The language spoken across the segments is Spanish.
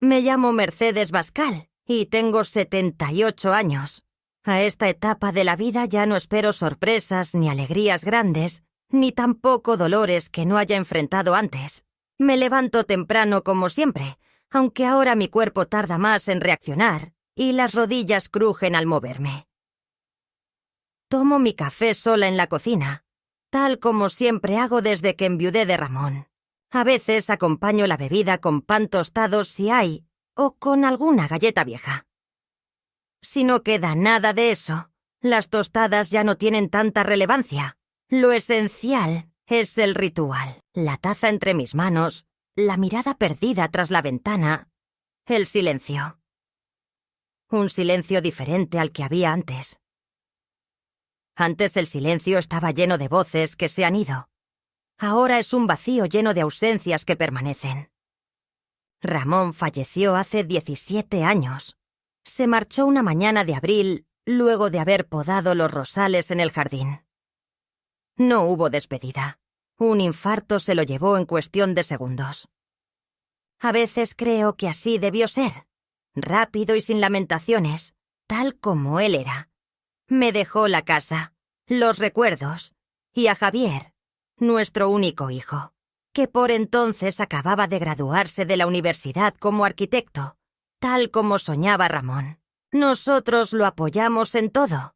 Me llamo Mercedes Bascal y tengo 78 años. A esta etapa de la vida ya no espero sorpresas ni alegrías grandes, ni tampoco dolores que no haya enfrentado antes. Me levanto temprano como siempre, aunque ahora mi cuerpo tarda más en reaccionar y las rodillas crujen al moverme. Tomo mi café sola en la cocina, tal como siempre hago desde que enviudé de Ramón. A veces acompaño la bebida con pan tostado si hay, o con alguna galleta vieja. Si no queda nada de eso, las tostadas ya no tienen tanta relevancia. Lo esencial es el ritual, la taza entre mis manos, la mirada perdida tras la ventana, el silencio. Un silencio diferente al que había antes. Antes el silencio estaba lleno de voces que se han ido. Ahora es un vacío lleno de ausencias que permanecen. Ramón falleció hace 17 años. Se marchó una mañana de abril luego de haber podado los rosales en el jardín. No hubo despedida. Un infarto se lo llevó en cuestión de segundos. A veces creo que así debió ser, rápido y sin lamentaciones, tal como él era. Me dejó la casa, los recuerdos, y a Javier, nuestro único hijo, que por entonces acababa de graduarse de la universidad como arquitecto, tal como soñaba Ramón. Nosotros lo apoyamos en todo.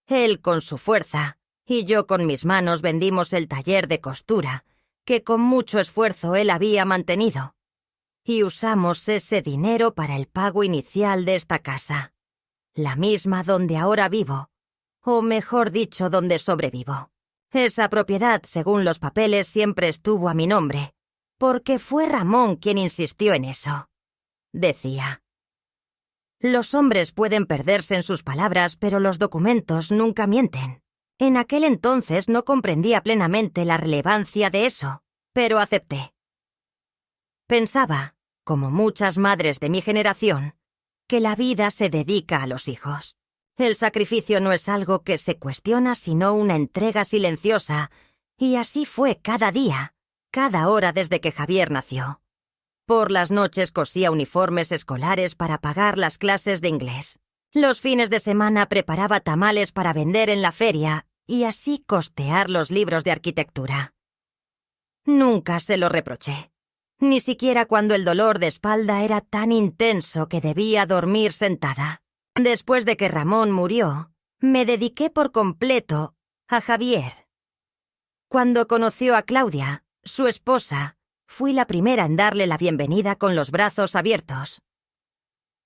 Él con su fuerza, y yo con mis manos vendimos el taller de costura, que con mucho esfuerzo él había mantenido. Y usamos ese dinero para el pago inicial de esta casa, la misma donde ahora vivo, o mejor dicho, donde sobrevivo. Esa propiedad, según los papeles, siempre estuvo a mi nombre, porque fue Ramón quien insistió en eso. Decía: los hombres pueden perderse en sus palabras, pero los documentos nunca mienten. En aquel entonces no comprendía plenamente la relevancia de eso, pero acepté. Pensaba, como muchas madres de mi generación, que la vida se dedica a los hijos. El sacrificio no es algo que se cuestiona, sino una entrega silenciosa, y así fue cada día, cada hora desde que Javier nació. Por las noches cosía uniformes escolares para pagar las clases de inglés. Los fines de semana preparaba tamales para vender en la feria y así costear los libros de arquitectura. Nunca se lo reproché, ni siquiera cuando el dolor de espalda era tan intenso que debía dormir sentada. Después de que Ramón murió, me dediqué por completo a Javier. Cuando conoció a Claudia, su esposa, fui la primera en darle la bienvenida con los brazos abiertos.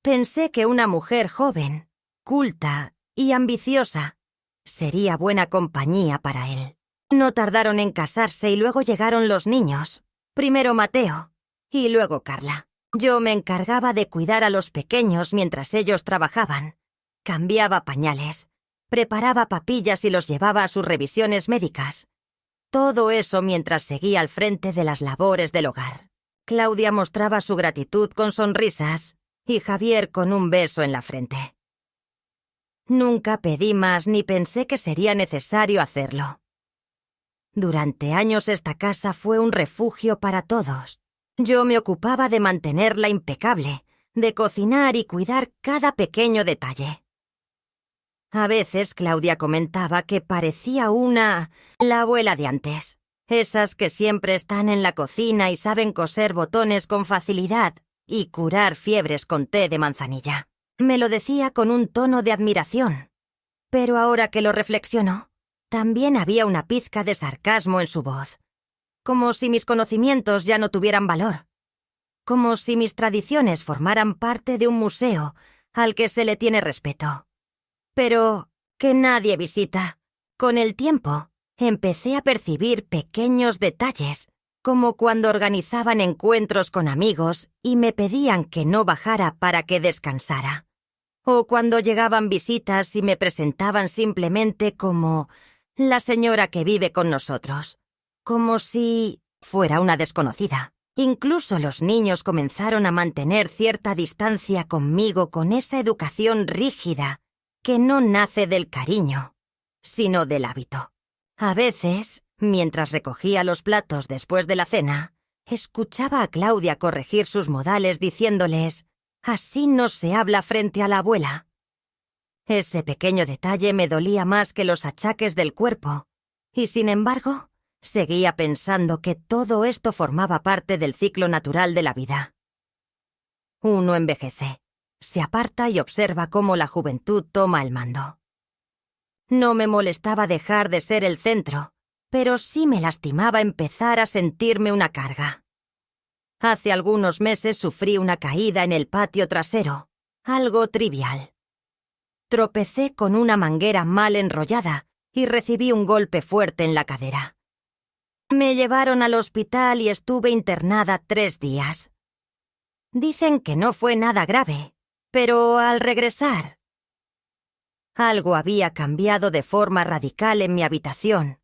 Pensé que una mujer joven, culta y ambiciosa sería buena compañía para él. No tardaron en casarse y luego llegaron los niños. Primero Mateo y luego Carla. Yo me encargaba de cuidar a los pequeños mientras ellos trabajaban. Cambiaba pañales, preparaba papillas y los llevaba a sus revisiones médicas. Todo eso mientras seguía al frente de las labores del hogar. Claudia mostraba su gratitud con sonrisas y Javier con un beso en la frente. Nunca pedí más ni pensé que sería necesario hacerlo. Durante años esta casa fue un refugio para todos. Yo me ocupaba de mantenerla impecable, de cocinar y cuidar cada pequeño detalle. A veces Claudia comentaba que parecía la abuela de antes, esas que siempre están en la cocina y saben coser botones con facilidad y curar fiebres con té de manzanilla. Me lo decía con un tono de admiración, pero ahora que lo reflexiono, también había una pizca de sarcasmo en su voz, como si mis conocimientos ya no tuvieran valor, como si mis tradiciones formaran parte de un museo al que se le tiene respeto, pero que nadie visita. Con el tiempo, empecé a percibir pequeños detalles, como cuando organizaban encuentros con amigos y me pedían que no bajara para que descansara, o cuando llegaban visitas y me presentaban simplemente como la señora que vive con nosotros, como si fuera una desconocida. Incluso los niños comenzaron a mantener cierta distancia conmigo con esa educación rígida que no nace del cariño, sino del hábito. A veces, mientras recogía los platos después de la cena, escuchaba a Claudia corregir sus modales diciéndoles: «Así no se habla frente a la abuela». Ese pequeño detalle me dolía más que los achaques del cuerpo, y sin embargo, seguía pensando que todo esto formaba parte del ciclo natural de la vida. Uno envejece, se aparta y observa cómo la juventud toma el mando. No me molestaba dejar de ser el centro, pero sí me lastimaba empezar a sentirme una carga. Hace algunos meses sufrí una caída en el patio trasero, algo trivial. Tropecé con una manguera mal enrollada y recibí un golpe fuerte en la cadera. Me llevaron al hospital y estuve internada 3 días. Dicen que no fue nada grave, pero al regresar, algo había cambiado de forma radical en mi habitación.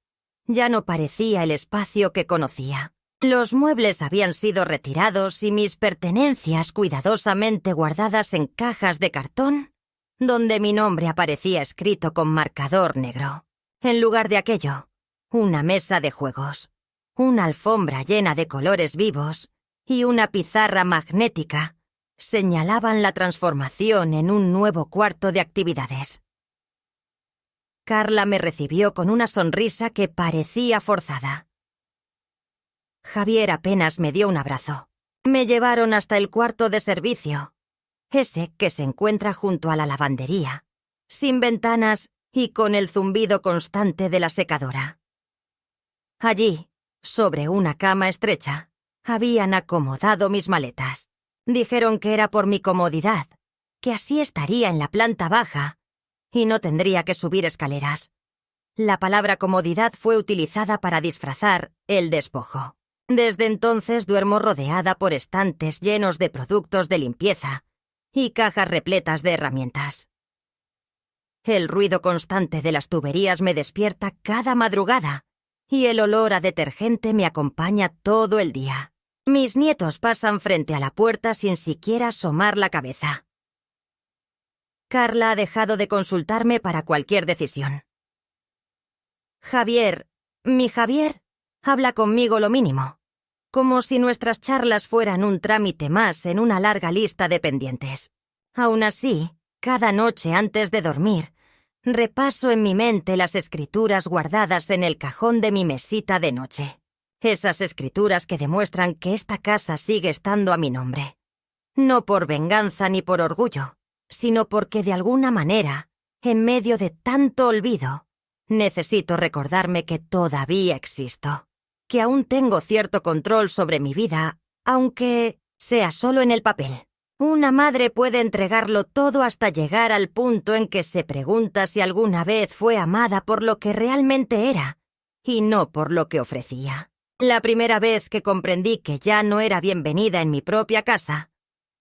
Ya no parecía el espacio que conocía. Los muebles habían sido retirados y mis pertenencias cuidadosamente guardadas en cajas de cartón, donde mi nombre aparecía escrito con marcador negro. En lugar de aquello, una mesa de juegos, una alfombra llena de colores vivos y una pizarra magnética señalaban la transformación en un nuevo cuarto de actividades. Carla me recibió con una sonrisa que parecía forzada. Javier apenas me dio un abrazo. Me llevaron hasta el cuarto de servicio, ese que se encuentra junto a la lavandería, sin ventanas y con el zumbido constante de la secadora. Allí, sobre una cama estrecha, habían acomodado mis maletas. Dijeron que era por mi comodidad, que así estaría en la planta baja y no tendría que subir escaleras. La palabra comodidad fue utilizada para disfrazar el despojo. Desde entonces duermo rodeada por estantes llenos de productos de limpieza y cajas repletas de herramientas. El ruido constante de las tuberías me despierta cada madrugada y el olor a detergente me acompaña todo el día. Mis nietos pasan frente a la puerta sin siquiera asomar la cabeza. Carla ha dejado de consultarme para cualquier decisión. Mi Javier, habla conmigo lo mínimo, como si nuestras charlas fueran un trámite más en una larga lista de pendientes. Aún así, cada noche antes de dormir, repaso en mi mente las escrituras guardadas en el cajón de mi mesita de noche. Esas escrituras que demuestran que esta casa sigue estando a mi nombre. No por venganza ni por orgullo, sino porque de alguna manera, en medio de tanto olvido, necesito recordarme que todavía existo, que aún tengo cierto control sobre mi vida, aunque sea solo en el papel. Una madre puede entregarlo todo hasta llegar al punto en que se pregunta si alguna vez fue amada por lo que realmente era, y no por lo que ofrecía. La primera vez que comprendí que ya no era bienvenida en mi propia casa,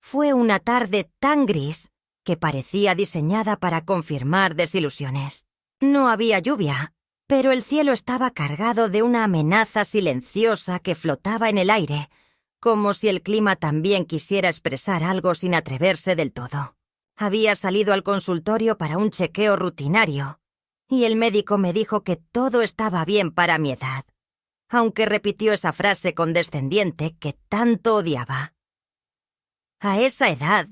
fue una tarde tan gris que parecía diseñada para confirmar desilusiones. No había lluvia, pero el cielo estaba cargado de una amenaza silenciosa que flotaba en el aire, como si el clima también quisiera expresar algo sin atreverse del todo. Había salido al consultorio para un chequeo rutinario, y el médico me dijo que todo estaba bien para mi edad, aunque repitió esa frase condescendiente que tanto odiaba. A esa edad,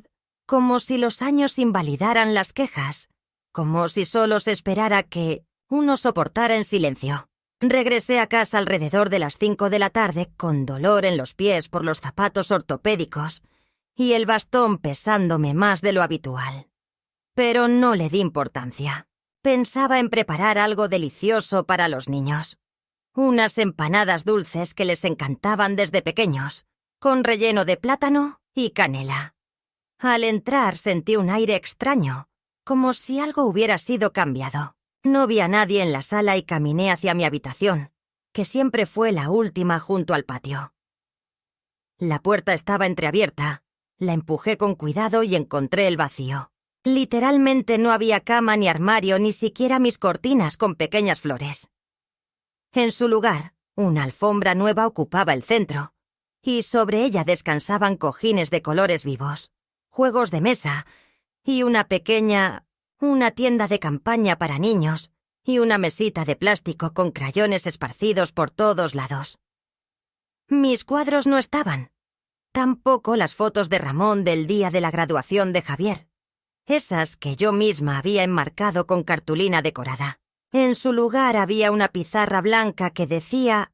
como si los años invalidaran las quejas, como si solo se esperara que uno soportara en silencio. Regresé a casa alrededor de las 5 de la tarde con dolor en los pies por los zapatos ortopédicos y el bastón pesándome más de lo habitual. Pero no le di importancia. Pensaba en preparar algo delicioso para los niños. Unas empanadas dulces que les encantaban desde pequeños, con relleno de plátano y canela. Al entrar sentí un aire extraño, como si algo hubiera sido cambiado. No vi a nadie en la sala y caminé hacia mi habitación, que siempre fue la última junto al patio. La puerta estaba entreabierta, la empujé con cuidado y encontré el vacío. Literalmente no había cama ni armario, ni siquiera mis cortinas con pequeñas flores. En su lugar, una alfombra nueva ocupaba el centro, y sobre ella descansaban cojines de colores vivos, juegos de mesa y una tienda de campaña para niños y una mesita de plástico con crayones esparcidos por todos lados. Mis cuadros no estaban. Tampoco las fotos de Ramón del día de la graduación de Javier. Esas que yo misma había enmarcado con cartulina decorada. En su lugar había una pizarra blanca que decía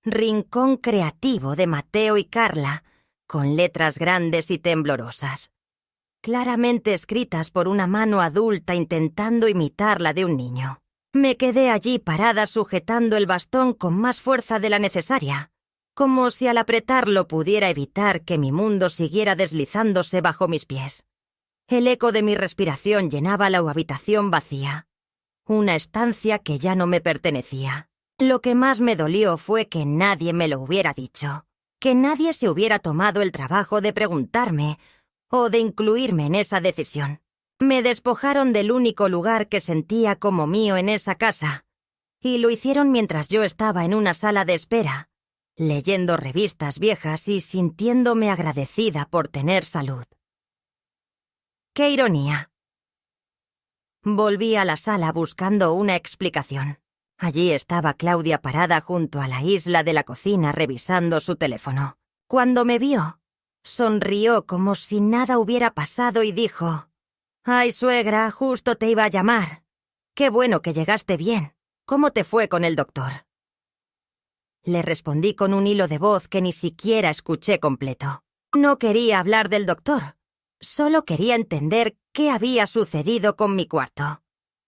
«Rincón creativo de Mateo y Carla», con letras grandes y temblorosas, claramente escritas por una mano adulta intentando imitar la de un niño. Me quedé allí parada sujetando el bastón con más fuerza de la necesaria, como si al apretarlo pudiera evitar que mi mundo siguiera deslizándose bajo mis pies. El eco de mi respiración llenaba la habitación vacía, una estancia que ya no me pertenecía. Lo que más me dolió fue que nadie me lo hubiera dicho, que nadie se hubiera tomado el trabajo de preguntarme o de incluirme en esa decisión. Me despojaron del único lugar que sentía como mío en esa casa, y lo hicieron mientras yo estaba en una sala de espera, leyendo revistas viejas y sintiéndome agradecida por tener salud. ¡Qué ironía! Volví a la sala buscando una explicación. Allí estaba Claudia parada junto a la isla de la cocina revisando su teléfono. Cuando me vio, sonrió como si nada hubiera pasado y dijo: «Ay, suegra, justo te iba a llamar. Qué bueno que llegaste bien. ¿Cómo te fue con el doctor?». Le respondí con un hilo de voz que ni siquiera escuché completo. No quería hablar del doctor. Solo quería entender qué había sucedido con mi cuarto.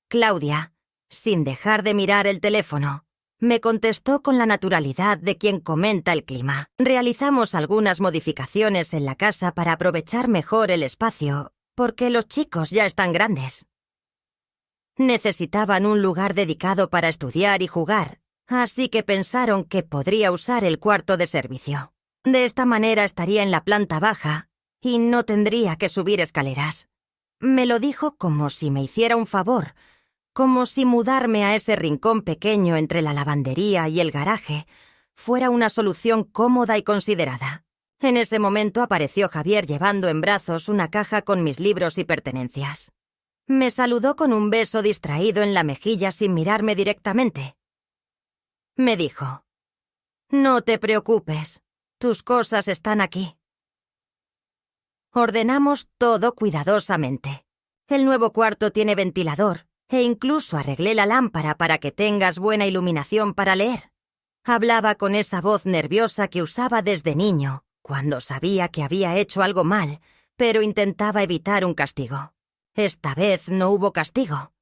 Claudia, sin dejar de mirar el teléfono, me contestó con la naturalidad de quien comenta el clima. Realizamos algunas modificaciones en la casa para aprovechar mejor el espacio, porque los chicos ya están grandes. Necesitaban un lugar dedicado para estudiar y jugar, así que pensaron que podría usar el cuarto de servicio. De esta manera estaría en la planta baja y no tendría que subir escaleras. Me lo dijo como si me hiciera un favor, como si mudarme a ese rincón pequeño entre la lavandería y el garaje fuera una solución cómoda y considerada. En ese momento apareció Javier llevando en brazos una caja con mis libros y pertenencias. Me saludó con un beso distraído en la mejilla sin mirarme directamente. Me dijo: «No te preocupes, tus cosas están aquí». Ordenamos todo cuidadosamente. El nuevo cuarto tiene ventilador e incluso arreglé la lámpara para que tengas buena iluminación para leer. Hablaba con esa voz nerviosa que usaba desde niño, cuando sabía que había hecho algo mal, pero intentaba evitar un castigo. Esta vez no hubo castigo,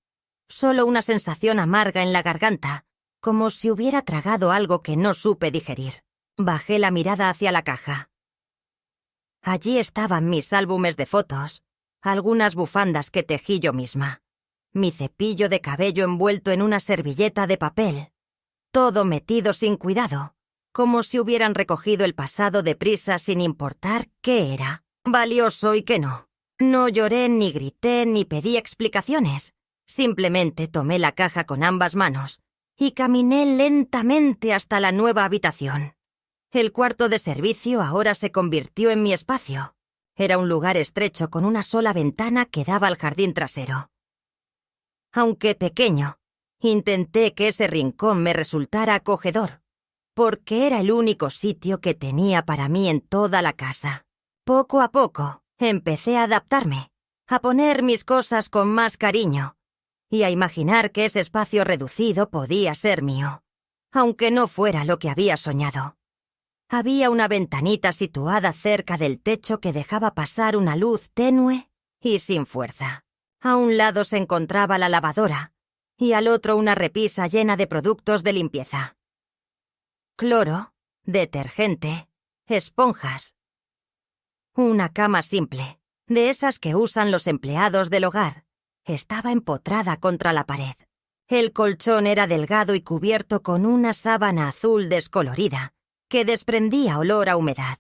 solo una sensación amarga en la garganta, como si hubiera tragado algo que no supe digerir. Bajé la mirada hacia la caja. Allí estaban mis álbumes de fotos, algunas bufandas que tejí yo misma, mi cepillo de cabello envuelto en una servilleta de papel, todo metido sin cuidado, como si hubieran recogido el pasado deprisa sin importar qué era, valioso y qué no. No lloré, ni grité, ni pedí explicaciones. Simplemente tomé la caja con ambas manos y caminé lentamente hasta la nueva habitación. El cuarto de servicio ahora se convirtió en mi espacio. Era un lugar estrecho con una sola ventana que daba al jardín trasero. Aunque pequeño, intenté que ese rincón me resultara acogedor, porque era el único sitio que tenía para mí en toda la casa. Poco a poco, empecé a adaptarme, a poner mis cosas con más cariño y a imaginar que ese espacio reducido podía ser mío, aunque no fuera lo que había soñado. Había una ventanita situada cerca del techo que dejaba pasar una luz tenue y sin fuerza. A un lado se encontraba la lavadora y al otro una repisa llena de productos de limpieza. Cloro, detergente, esponjas. Una cama simple, de esas que usan los empleados del hogar, estaba empotrada contra la pared. El colchón era delgado y cubierto con una sábana azul descolorida, que desprendía olor a humedad.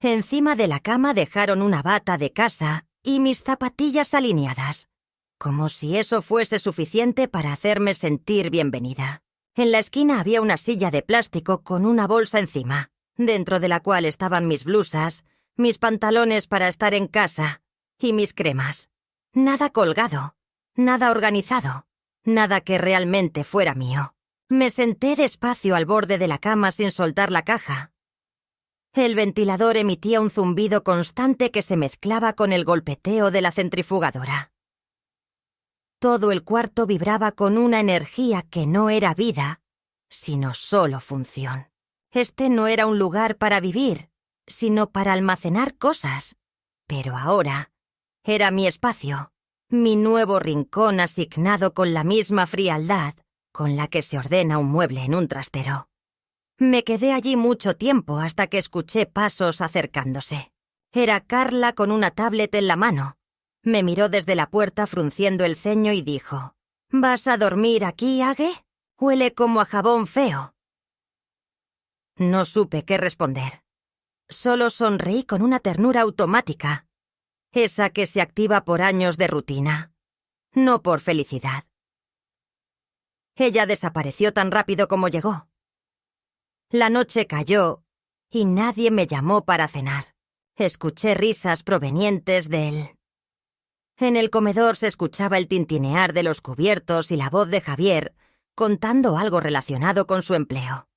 Encima de la cama dejaron una bata de casa y mis zapatillas alineadas, como si eso fuese suficiente para hacerme sentir bienvenida. En la esquina había una silla de plástico con una bolsa encima, dentro de la cual estaban mis blusas, mis pantalones para estar en casa y mis cremas. Nada colgado, nada organizado, nada que realmente fuera mío. Me senté despacio al borde de la cama sin soltar la caja. El ventilador emitía un zumbido constante que se mezclaba con el golpeteo de la centrifugadora. Todo el cuarto vibraba con una energía que no era vida, sino solo función. Este no era un lugar para vivir, sino para almacenar cosas. Pero ahora era mi espacio, mi nuevo rincón asignado con la misma frialdad con la que se ordena un mueble en un trastero. Me quedé allí mucho tiempo hasta que escuché pasos acercándose. Era Carla con una tablet en la mano. Me miró desde la puerta frunciendo el ceño y dijo: «¿Vas a dormir aquí, Age? Huele como a jabón feo». No supe qué responder. Solo sonreí con una ternura automática, esa que se activa por años de rutina, no por felicidad. Ella desapareció tan rápido como llegó. La noche cayó y nadie me llamó para cenar. Escuché risas provenientes de él. En el comedor se escuchaba el tintinear de los cubiertos y la voz de Javier contando algo relacionado con su empleo.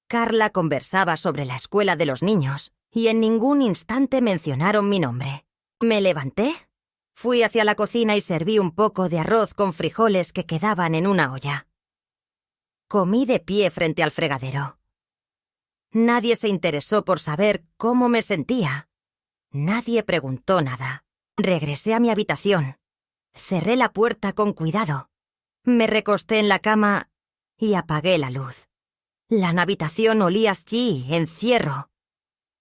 Carla conversaba sobre la escuela de los niños y en ningún instante mencionaron mi nombre. Me levanté, fui hacia la cocina y serví un poco de arroz con frijoles que quedaban en una olla. Comí de pie frente al fregadero. Nadie se interesó por saber cómo me sentía. Nadie preguntó nada. Regresé a mi habitación. Cerré la puerta con cuidado. Me recosté en la cama y apagué la luz. La habitación olía así, encierro.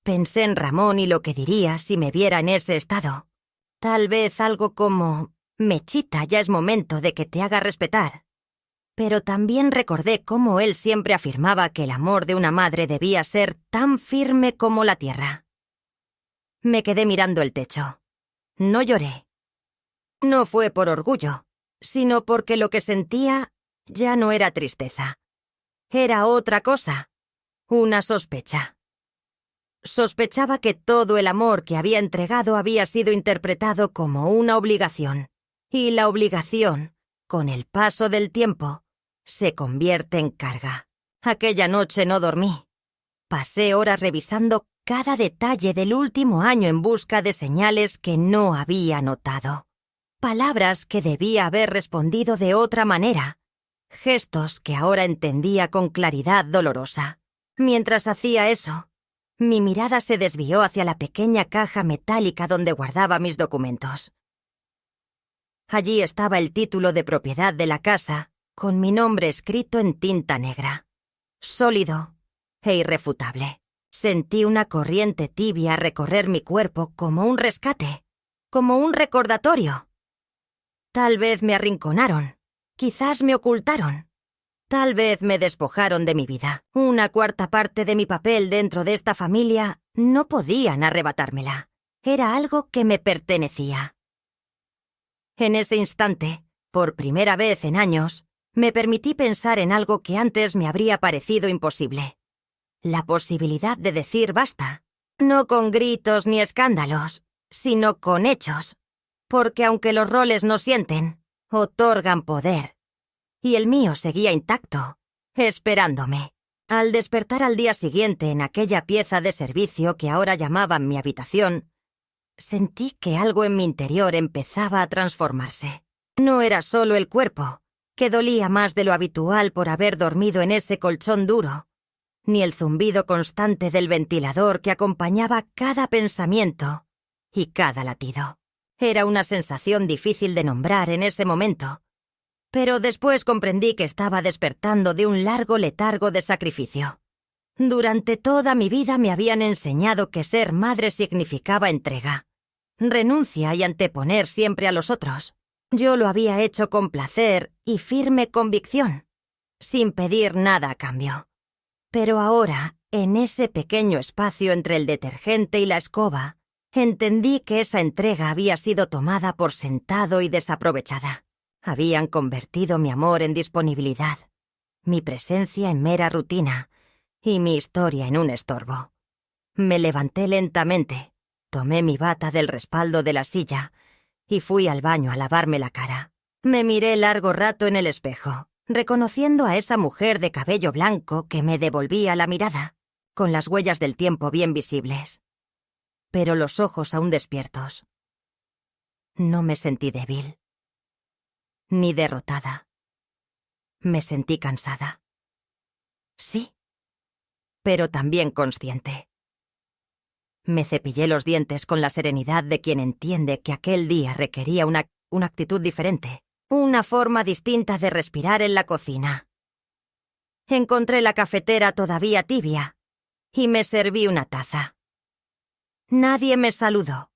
Pensé en Ramón y lo que diría si me viera en ese estado. Tal vez algo como: «Mechita, ya es momento de que te haga respetar». Pero también recordé cómo él siempre afirmaba que el amor de una madre debía ser tan firme como la tierra. Me quedé mirando el techo. No lloré. No fue por orgullo, sino porque lo que sentía ya no era tristeza. Era otra cosa, una sospecha. Sospechaba que todo el amor que había entregado había sido interpretado como una obligación, y la obligación, con el paso del tiempo, se convierte en carga. Aquella noche no dormí. Pasé horas revisando cada detalle del último año en busca de señales que no había notado. Palabras que debía haber respondido de otra manera. Gestos que ahora entendía con claridad dolorosa. Mientras hacía eso, mi mirada se desvió hacia la pequeña caja metálica donde guardaba mis documentos. Allí estaba el título de propiedad de la casa, con mi nombre escrito en tinta negra. Sólido e irrefutable. Sentí una corriente tibia recorrer mi cuerpo como un rescate, como un recordatorio. Tal vez me arrinconaron, quizás me ocultaron. Tal vez me despojaron de mi vida. Una cuarta parte de mi papel dentro de esta familia no podían arrebatármela. Era algo que me pertenecía. En ese instante, por primera vez en años, me permití pensar en algo que antes me habría parecido imposible. La posibilidad de decir basta. No con gritos ni escándalos, sino con hechos. Porque aunque los roles no sienten, otorgan poder. Y el mío seguía intacto, esperándome. Al despertar al día siguiente en aquella pieza de servicio que ahora llamaban mi habitación, sentí que algo en mi interior empezaba a transformarse. No era solo el cuerpo, que dolía más de lo habitual por haber dormido en ese colchón duro, ni el zumbido constante del ventilador que acompañaba cada pensamiento y cada latido. Era una sensación difícil de nombrar en ese momento, pero después comprendí que estaba despertando de un largo letargo de sacrificio. Durante toda mi vida me habían enseñado que ser madre significaba entrega, renuncia y anteponer siempre a los otros. Yo lo había hecho con placer y firme convicción, sin pedir nada a cambio. Pero ahora, en ese pequeño espacio entre el detergente y la escoba, entendí que esa entrega había sido tomada por sentado y desaprovechada. Habían convertido mi amor en disponibilidad, mi presencia en mera rutina y mi historia en un estorbo. Me levanté lentamente, tomé mi bata del respaldo de la silla y fui al baño a lavarme la cara. Me miré largo rato en el espejo, reconociendo a esa mujer de cabello blanco que me devolvía la mirada. con las huellas del tiempo bien visibles, pero los ojos aún despiertos. No me sentí débil, ni derrotada. Me sentí cansada. Sí, pero también consciente. Me cepillé los dientes con la serenidad de quien entiende que aquel día requería una actitud diferente, una forma distinta de respirar en la cocina. Encontré la cafetera todavía tibia y me serví una taza. Nadie me saludó.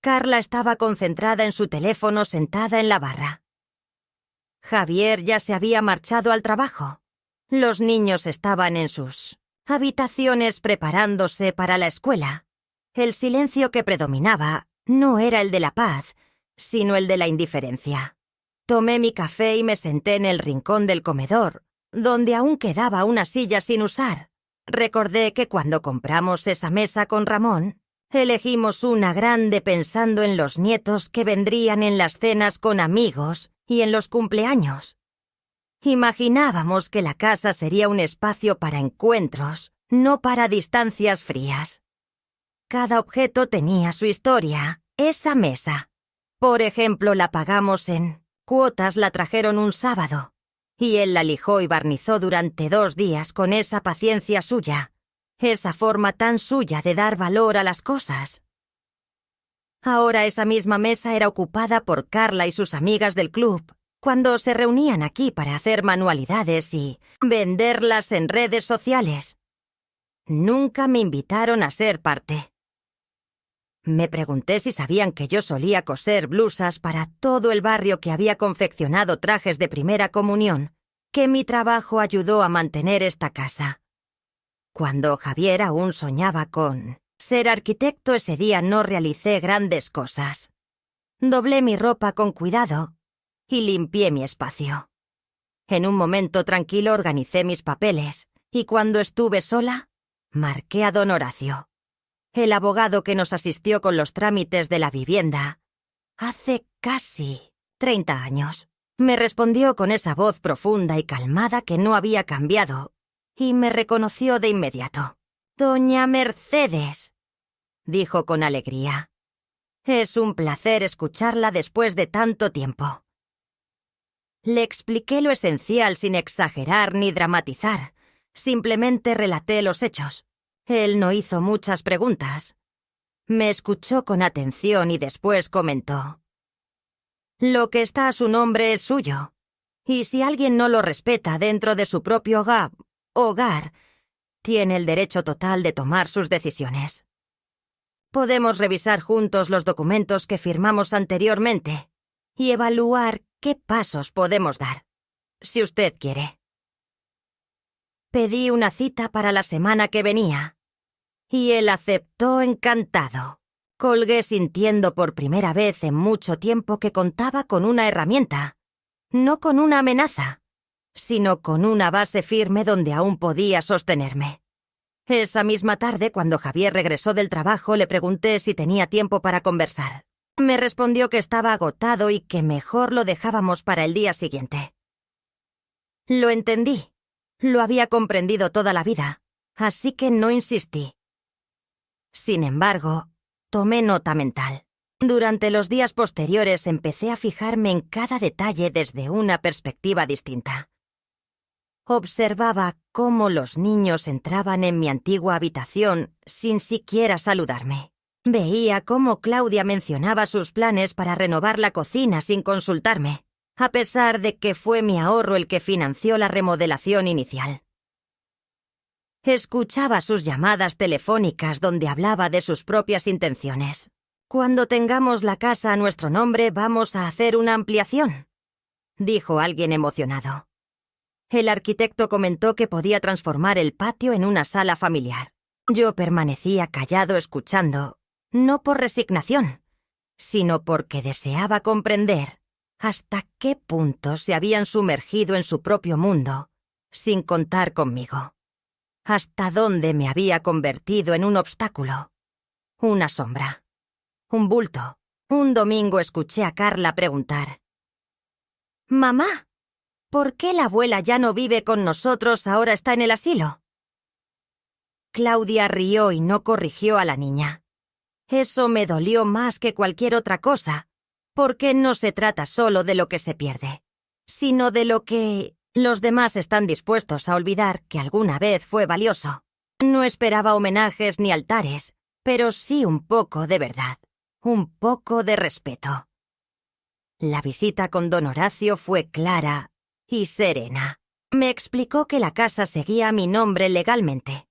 Carla estaba concentrada en su teléfono sentada en la barra. Javier ya se había marchado al trabajo. Los niños estaban en sus habitaciones preparándose para la escuela. El silencio que predominaba no era el de la paz, sino el de la indiferencia. Tomé mi café y me senté en el rincón del comedor, donde aún quedaba una silla sin usar. Recordé que cuando compramos esa mesa con Ramón, elegimos una grande pensando en los nietos que vendrían en las cenas con amigos y en los cumpleaños. Imaginábamos que la casa sería un espacio para encuentros, no para distancias frías. Cada objeto tenía su historia. Esa mesa, por ejemplo, la pagamos en cuotas, la trajeron un sábado, y él la lijó y barnizó durante 2 días con esa paciencia suya, esa forma tan suya de dar valor a las cosas. Ahora esa misma mesa era ocupada por Carla y sus amigas del club, cuando se reunían aquí para hacer manualidades y venderlas en redes sociales. Nunca me invitaron a ser parte. Me pregunté si sabían que yo solía coser blusas para todo el barrio, que había confeccionado trajes de primera comunión, que mi trabajo ayudó a mantener esta casa. Cuando Javier aún soñaba con ser arquitecto, ese día no realicé grandes cosas. Doblé mi ropa con cuidado y limpié mi espacio. En un momento tranquilo organicé mis papeles y cuando estuve sola, marqué a don Horacio, el abogado que nos asistió con los trámites de la vivienda hace casi 30 años. Me respondió con esa voz profunda y calmada que no había cambiado y me reconoció de inmediato. «Doña Mercedes», dijo con alegría. «Es un placer escucharla después de tanto tiempo». Le expliqué lo esencial sin exagerar ni dramatizar. Simplemente relaté los hechos. Él no hizo muchas preguntas. Me escuchó con atención y después comentó: «Lo que está a su nombre es suyo, y si alguien no lo respeta dentro de su propio hogar, tiene el derecho total de tomar sus decisiones. Podemos revisar juntos los documentos que firmamos anteriormente y evaluar qué pasos podemos dar, si usted quiere». Pedí una cita para la semana que venía, y él aceptó encantado. Colgué sintiendo por primera vez en mucho tiempo que contaba con una herramienta, no con una amenaza, sino con una base firme donde aún podía sostenerme. Esa misma tarde, cuando Javier regresó del trabajo, le pregunté si tenía tiempo para conversar. Me respondió que estaba agotado y que mejor lo dejábamos para el día siguiente. Lo entendí. Lo había comprendido toda la vida, así que no insistí. Sin embargo, tomé nota mental. Durante los días posteriores empecé a fijarme en cada detalle desde una perspectiva distinta. Observaba cómo los niños entraban en mi antigua habitación sin siquiera saludarme. Veía cómo Claudia mencionaba sus planes para renovar la cocina sin consultarme, a pesar de que fue mi ahorro el que financió la remodelación inicial. Escuchaba sus llamadas telefónicas donde hablaba de sus propias intenciones. «Cuando tengamos la casa a nuestro nombre, vamos a hacer una ampliación», dijo alguien emocionado. El arquitecto comentó que podía transformar el patio en una sala familiar. Yo permanecía callado escuchando, no por resignación, sino porque deseaba comprender hasta qué punto se habían sumergido en su propio mundo, sin contar conmigo. Hasta dónde me había convertido en un obstáculo, una sombra, un bulto. Un domingo escuché a Carla preguntar: «Mamá, ¿por qué la abuela ya no vive con nosotros, ahora está en el asilo?». Claudia rió y no corrigió a la niña. Eso me dolió más que cualquier otra cosa, porque no se trata solo de lo que se pierde, sino de lo que los demás están dispuestos a olvidar que alguna vez fue valioso. No esperaba homenajes ni altares, pero sí un poco de verdad, un poco de respeto. La visita con don Horacio fue clara y serena. Me explicó que la casa seguía mi nombre legalmente,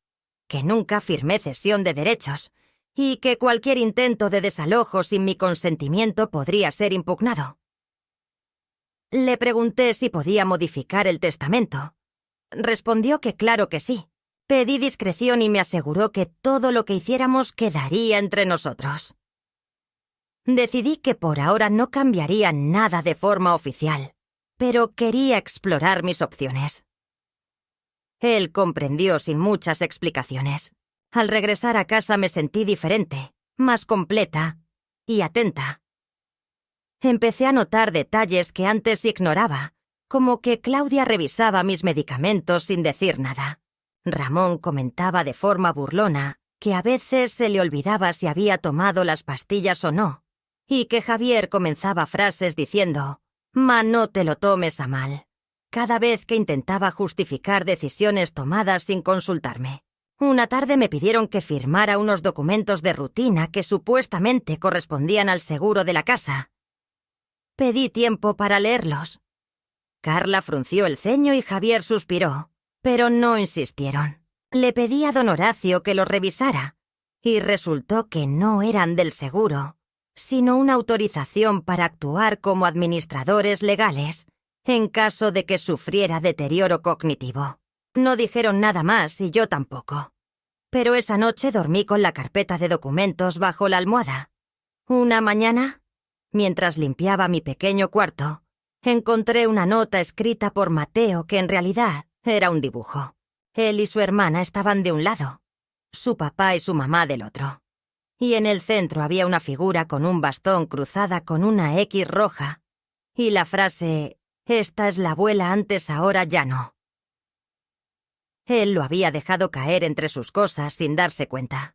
que nunca firmé cesión de derechos y que cualquier intento de desalojo sin mi consentimiento podría ser impugnado. Le pregunté si podía modificar el testamento. Respondió que claro que sí. Pedí discreción y me aseguró que todo lo que hiciéramos quedaría entre nosotros. Decidí que por ahora no cambiaría nada de forma oficial, pero quería explorar mis opciones. Él comprendió sin muchas explicaciones. Al regresar a casa me sentí diferente, más completa y atenta. Empecé a notar detalles que antes ignoraba, como que Claudia revisaba mis medicamentos sin decir nada. Ramón comentaba de forma burlona que a veces se le olvidaba si había tomado las pastillas o no, y que Javier comenzaba frases diciendo «Ma, no te lo tomes a mal», cada vez que intentaba justificar decisiones tomadas sin consultarme. Una tarde me pidieron que firmara unos documentos de rutina que supuestamente correspondían al seguro de la casa. Pedí tiempo para leerlos. Carla frunció el ceño y Javier suspiró, pero no insistieron. Le pedí a don Horacio que los revisara, y resultó que no eran del seguro, sino una autorización para actuar como administradores legales en caso de que sufriera deterioro cognitivo. No dijeron nada más y yo tampoco. Pero esa noche dormí con la carpeta de documentos bajo la almohada. Una mañana, mientras limpiaba mi pequeño cuarto, encontré una nota escrita por Mateo que en realidad era un dibujo. Él y su hermana estaban de un lado, su papá y su mamá del otro. Y en el centro había una figura con un bastón cruzada con una X roja y la frase «Esta es la abuela antes, ahora ya no». Él lo había dejado caer entre sus cosas sin darse cuenta.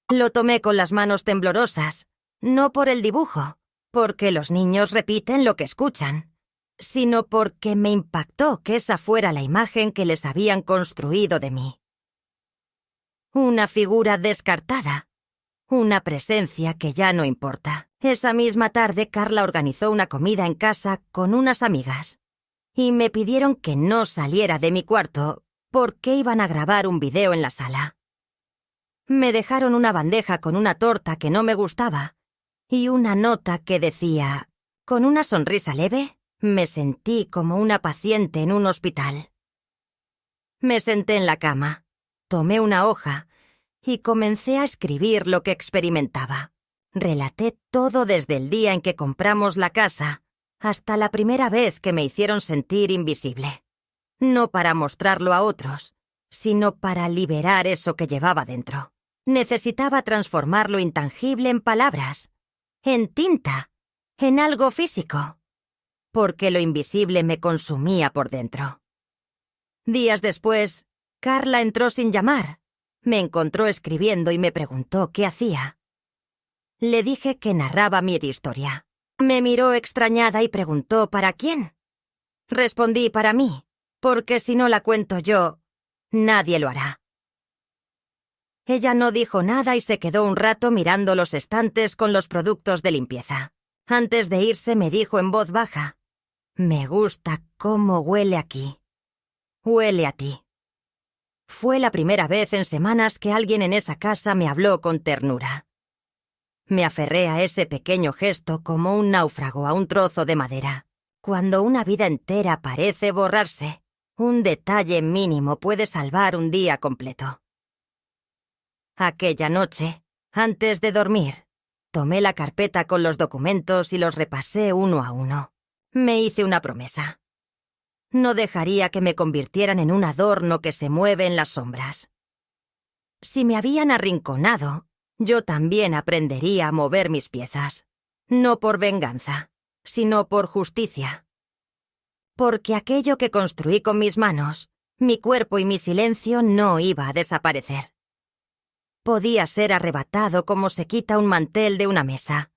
Lo tomé con las manos temblorosas, no por el dibujo, porque los niños repiten lo que escuchan, sino porque me impactó que esa fuera la imagen que les habían construido de mí. Una figura descartada, una presencia que ya no importa. Esa misma tarde Carla organizó una comida en casa con unas amigas y me pidieron que no saliera de mi cuarto porque iban a grabar un video en la sala. Me dejaron una bandeja con una torta que no me gustaba y una nota que decía, con una sonrisa leve, me sentí como una paciente en un hospital. Me senté en la cama, tomé una hoja y comencé a escribir lo que experimentaba. Relaté todo desde el día en que compramos la casa hasta la primera vez que me hicieron sentir invisible. No para mostrarlo a otros, sino para liberar eso que llevaba dentro. Necesitaba transformar lo intangible en palabras, en tinta, en algo físico, porque lo invisible me consumía por dentro. Días después, Carla entró sin llamar. Me encontró escribiendo y me preguntó qué hacía. Le dije que narraba mi historia. Me miró extrañada y preguntó ¿para quién? Respondí para mí, porque si no la cuento yo, nadie lo hará. Ella no dijo nada y se quedó un rato mirando los estantes con los productos de limpieza. Antes de irse me dijo en voz baja, «Me gusta cómo huele aquí. Huele a ti». Fue la primera vez en semanas que alguien en esa casa me habló con ternura. Me aferré a ese pequeño gesto como un náufrago a un trozo de madera. Cuando una vida entera parece borrarse, un detalle mínimo puede salvar un día completo. Aquella noche, antes de dormir, tomé la carpeta con los documentos y los repasé uno a uno. Me hice una promesa. No dejaría que me convirtieran en un adorno que se mueve en las sombras. Si me habían arrinconado, yo también aprendería a mover mis piezas, no por venganza, sino por justicia. Porque aquello que construí con mis manos, mi cuerpo y mi silencio no iba a desaparecer. Podía ser arrebatado como se quita un mantel de una mesa.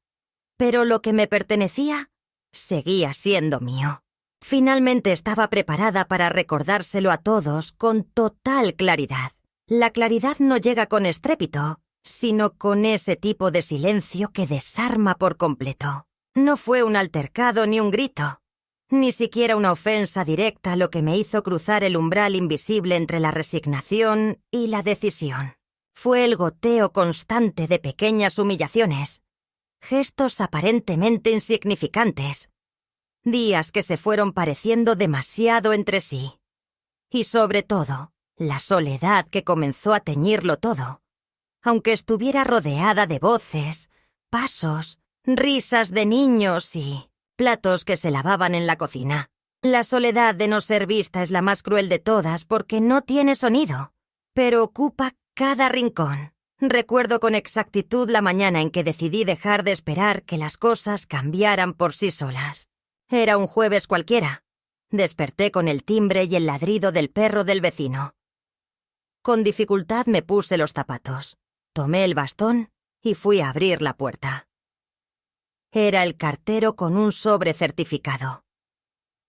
Pero lo que me pertenecía seguía siendo mío. Finalmente estaba preparada para recordárselo a todos con total claridad. La claridad no llega con estrépito, sino con ese tipo de silencio que desarma por completo. No fue un altercado ni un grito, ni siquiera una ofensa directa lo que me hizo cruzar el umbral invisible entre la resignación y la decisión. Fue el goteo constante de pequeñas humillaciones, gestos aparentemente insignificantes, días que se fueron pareciendo demasiado entre sí. Y sobre todo, la soledad que comenzó a teñirlo todo. Aunque estuviera rodeada de voces, pasos, risas de niños y platos que se lavaban en la cocina. La soledad de no ser vista es la más cruel de todas porque no tiene sonido, pero ocupa cada rincón. Recuerdo con exactitud la mañana en que decidí dejar de esperar que las cosas cambiaran por sí solas. Era un jueves cualquiera. Desperté con el timbre y el ladrido del perro del vecino. Con dificultad me puse los zapatos, tomé el bastón y fui a abrir la puerta. Era el cartero con un sobre certificado.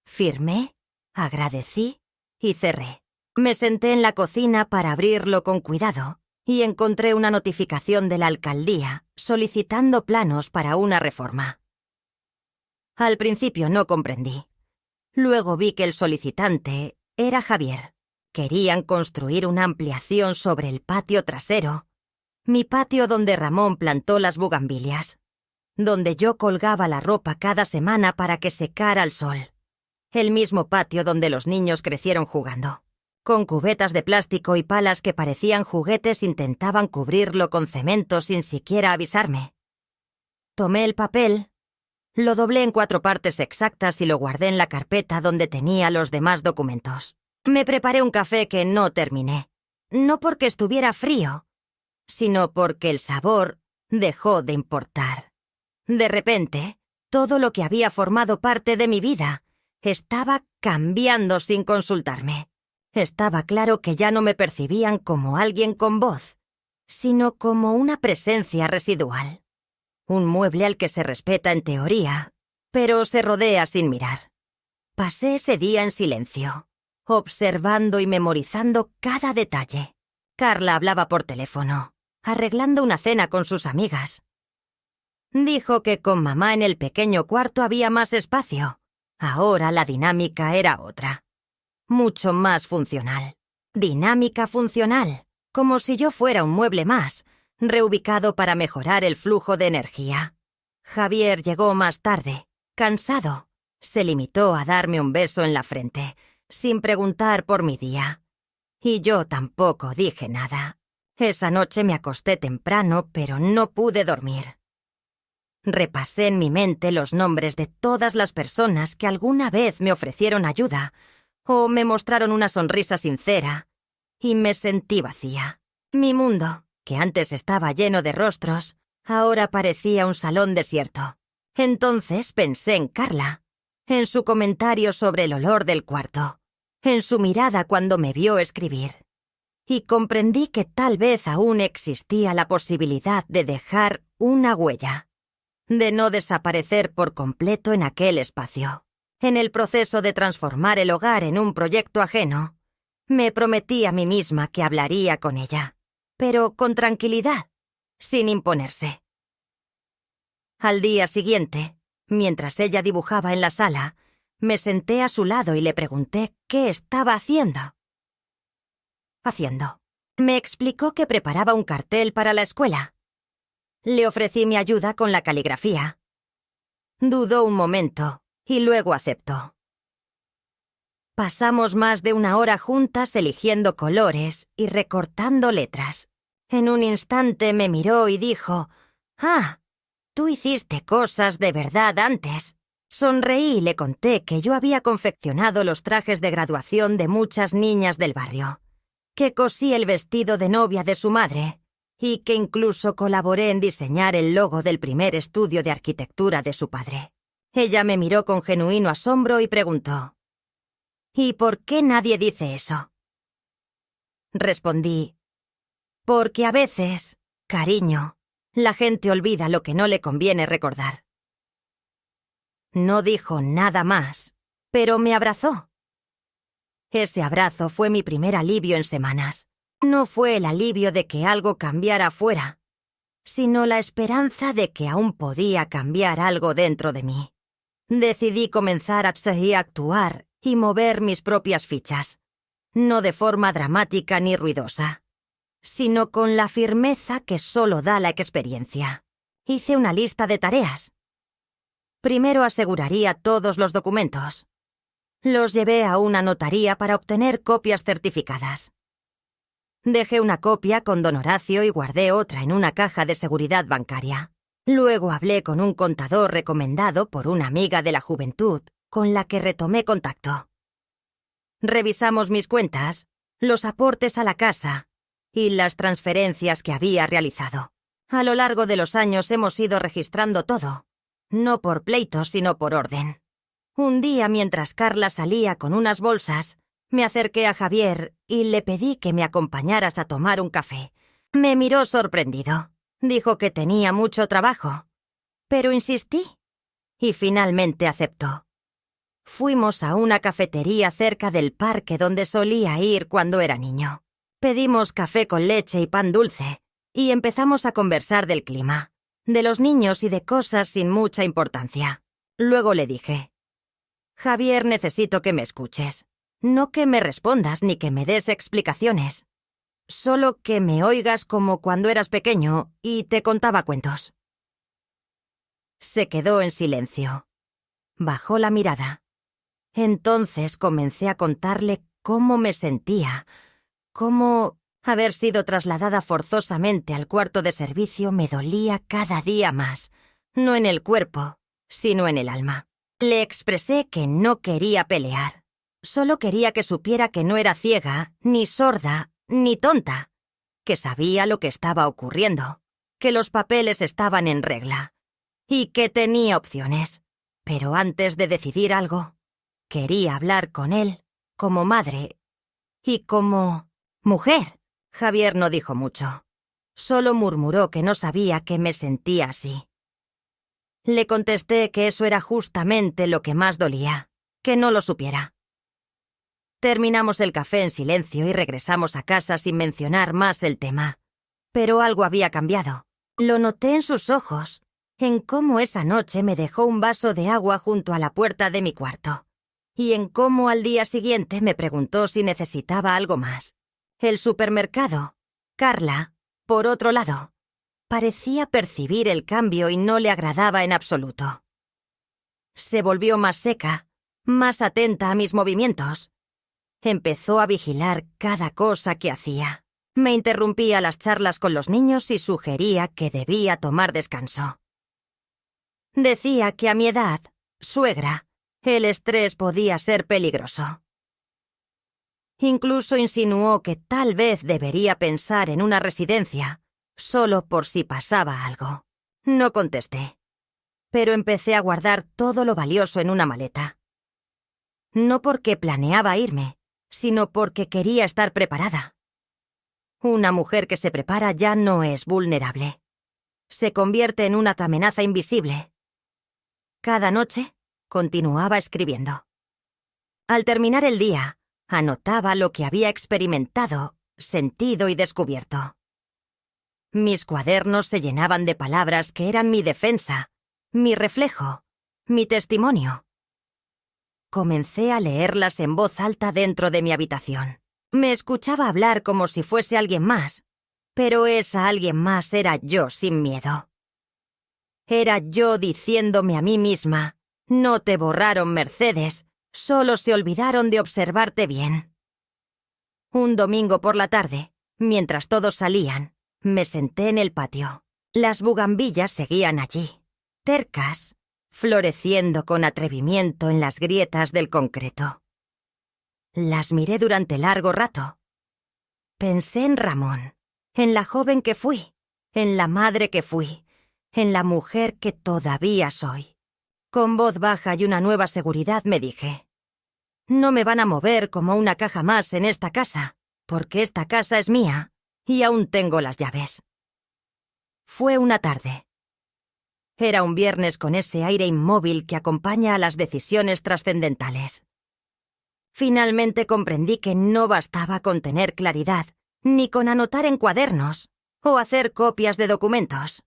Firmé, agradecí y cerré. Me senté en la cocina para abrirlo con cuidado y encontré una notificación de la alcaldía solicitando planos para una reforma. Al principio no comprendí. Luego vi que el solicitante era Javier. Querían construir una ampliación sobre el patio trasero, mi patio donde Ramón plantó las bugambilias, donde yo colgaba la ropa cada semana para que secara al sol, el mismo patio donde los niños crecieron jugando. Con cubetas de plástico y palas que parecían juguetes intentaban cubrirlo con cemento sin siquiera avisarme. Tomé el papel, lo doblé en 4 partes exactas y lo guardé en la carpeta donde tenía los demás documentos. Me preparé un café que no terminé, no porque estuviera frío, sino porque el sabor dejó de importar. De repente, todo lo que había formado parte de mi vida estaba cambiando sin consultarme. Estaba claro que ya no me percibían como alguien con voz, sino como una presencia residual. Un mueble al que se respeta en teoría, pero se rodea sin mirar. Pasé ese día en silencio, observando y memorizando cada detalle. Carla hablaba por teléfono, arreglando una cena con sus amigas. Dijo que con mamá en el pequeño cuarto había más espacio. Ahora la dinámica era otra. Mucho más funcional. Dinámica funcional, como si yo fuera un mueble más, reubicado para mejorar el flujo de energía. Javier llegó más tarde, cansado. Se limitó a darme un beso en la frente, sin preguntar por mi día. Y yo tampoco dije nada. Esa noche me acosté temprano, pero no pude dormir. Repasé en mi mente los nombres de todas las personas que alguna vez me ofrecieron ayuda o me mostraron una sonrisa sincera, y me sentí vacía. Mi mundo, que antes estaba lleno de rostros, ahora parecía un salón desierto. Entonces pensé en Carla, en su comentario sobre el olor del cuarto, en su mirada cuando me vio escribir. Y comprendí que tal vez aún existía la posibilidad de dejar una huella, de no desaparecer por completo en aquel espacio. En el proceso de transformar el hogar en un proyecto ajeno, me prometí a mí misma que hablaría con ella, pero con tranquilidad, sin imponerse. Al día siguiente, mientras ella dibujaba en la sala, me senté a su lado y le pregunté qué estaba haciendo. Me explicó que preparaba un cartel para la escuela. Le ofrecí mi ayuda con la caligrafía. Dudó un momento y luego aceptó. Pasamos más de 1 hora juntas eligiendo colores y recortando letras. En un instante me miró y dijo: «Ah, tú hiciste cosas de verdad antes». Sonreí y le conté que yo había confeccionado los trajes de graduación de muchas niñas del barrio, que cosí el vestido de novia de su madre y que incluso colaboré en diseñar el logo del primer estudio de arquitectura de su padre. Ella me miró con genuino asombro y preguntó: «¿Y por qué nadie dice eso?». Respondí: Porque a veces, cariño, la gente olvida lo que no le conviene recordar. No dijo nada más, pero me abrazó. Ese abrazo fue mi primer alivio en semanas. No fue el alivio de que algo cambiara afuera, sino la esperanza de que aún podía cambiar algo dentro de mí. Decidí comenzar a actuar y mover mis propias fichas, no de forma dramática ni ruidosa, sino con la firmeza que solo da la experiencia. Hice una lista de tareas. Primero aseguraría todos los documentos. Los llevé a una notaría para obtener copias certificadas. Dejé una copia con don Horacio y guardé otra en una caja de seguridad bancaria. Luego hablé con un contador recomendado por una amiga de la juventud, con la que retomé contacto. Revisamos mis cuentas, los aportes a la casa y las transferencias que había realizado. A lo largo de los años hemos ido registrando todo, no por pleitos sino por orden. Un día, mientras Carla salía con unas bolsas, me acerqué a Javier y le pedí que me acompañaras a tomar un café. Me miró sorprendido. Dijo que tenía mucho trabajo, pero insistí y finalmente aceptó. Fuimos a una cafetería cerca del parque donde solía ir cuando era niño. Pedimos café con leche y pan dulce y empezamos a conversar del clima, de los niños y de cosas sin mucha importancia. Luego le dije: Javier, necesito que me escuches. No que me respondas ni que me des explicaciones. Solo que me oigas como cuando eras pequeño y te contaba cuentos. Se quedó en silencio. Bajó la mirada. Entonces comencé a contarle cómo me sentía, cómo haber sido trasladada forzosamente al cuarto de servicio me dolía cada día más, no en el cuerpo, sino en el alma. Le expresé que no quería pelear. Solo quería que supiera que no era ciega, ni sorda, ni tonta, que sabía lo que estaba ocurriendo, que los papeles estaban en regla y que tenía opciones. Pero antes de decidir algo, quería hablar con él como madre y como mujer. Javier no dijo mucho. Solo murmuró que no sabía que me sentía así. Le contesté que eso era justamente lo que más dolía, que no lo supiera. Terminamos el café en silencio y regresamos a casa sin mencionar más el tema. Pero algo había cambiado. Lo noté en sus ojos, en cómo esa noche me dejó un vaso de agua junto a la puerta de mi cuarto, y en cómo al día siguiente me preguntó si necesitaba algo más. El supermercado, Carla, por otro lado, parecía percibir el cambio y no le agradaba en absoluto. Se volvió más seca, más atenta a mis movimientos. Empezó a vigilar cada cosa que hacía. Me interrumpía las charlas con los niños y sugería que debía tomar descanso. Decía que a mi edad, suegra, el estrés podía ser peligroso. Incluso insinuó que tal vez debería pensar en una residencia, solo por si pasaba algo. No contesté, pero empecé a guardar todo lo valioso en una maleta. No porque planeaba irme, sino porque quería estar preparada. Una mujer que se prepara ya no es vulnerable. Se convierte en una amenaza invisible. Cada noche continuaba escribiendo. Al terminar el día, anotaba lo que había experimentado, sentido y descubierto. Mis cuadernos se llenaban de palabras que eran mi defensa, mi reflejo, mi testimonio. Comencé a leerlas en voz alta dentro de mi habitación. Me escuchaba hablar como si fuese alguien más, pero esa alguien más era yo sin miedo. Era yo diciéndome a mí misma: no te borraron, Mercedes, solo se olvidaron de observarte bien. Un domingo por la tarde, mientras todos salían, me senté en el patio. Las bugambillas seguían allí, tercas, floreciendo con atrevimiento en las grietas del concreto. Las miré durante largo rato. Pensé en Ramón, en la joven que fui, en la madre que fui, en la mujer que todavía soy. Con voz baja y una nueva seguridad me dije: no me van a mover como una caja más en esta casa, porque esta casa es mía, y aún tengo las llaves. Fue una tarde. Era un viernes con ese aire inmóvil que acompaña a las decisiones trascendentales. Finalmente comprendí que no bastaba con tener claridad, ni con anotar en cuadernos o hacer copias de documentos.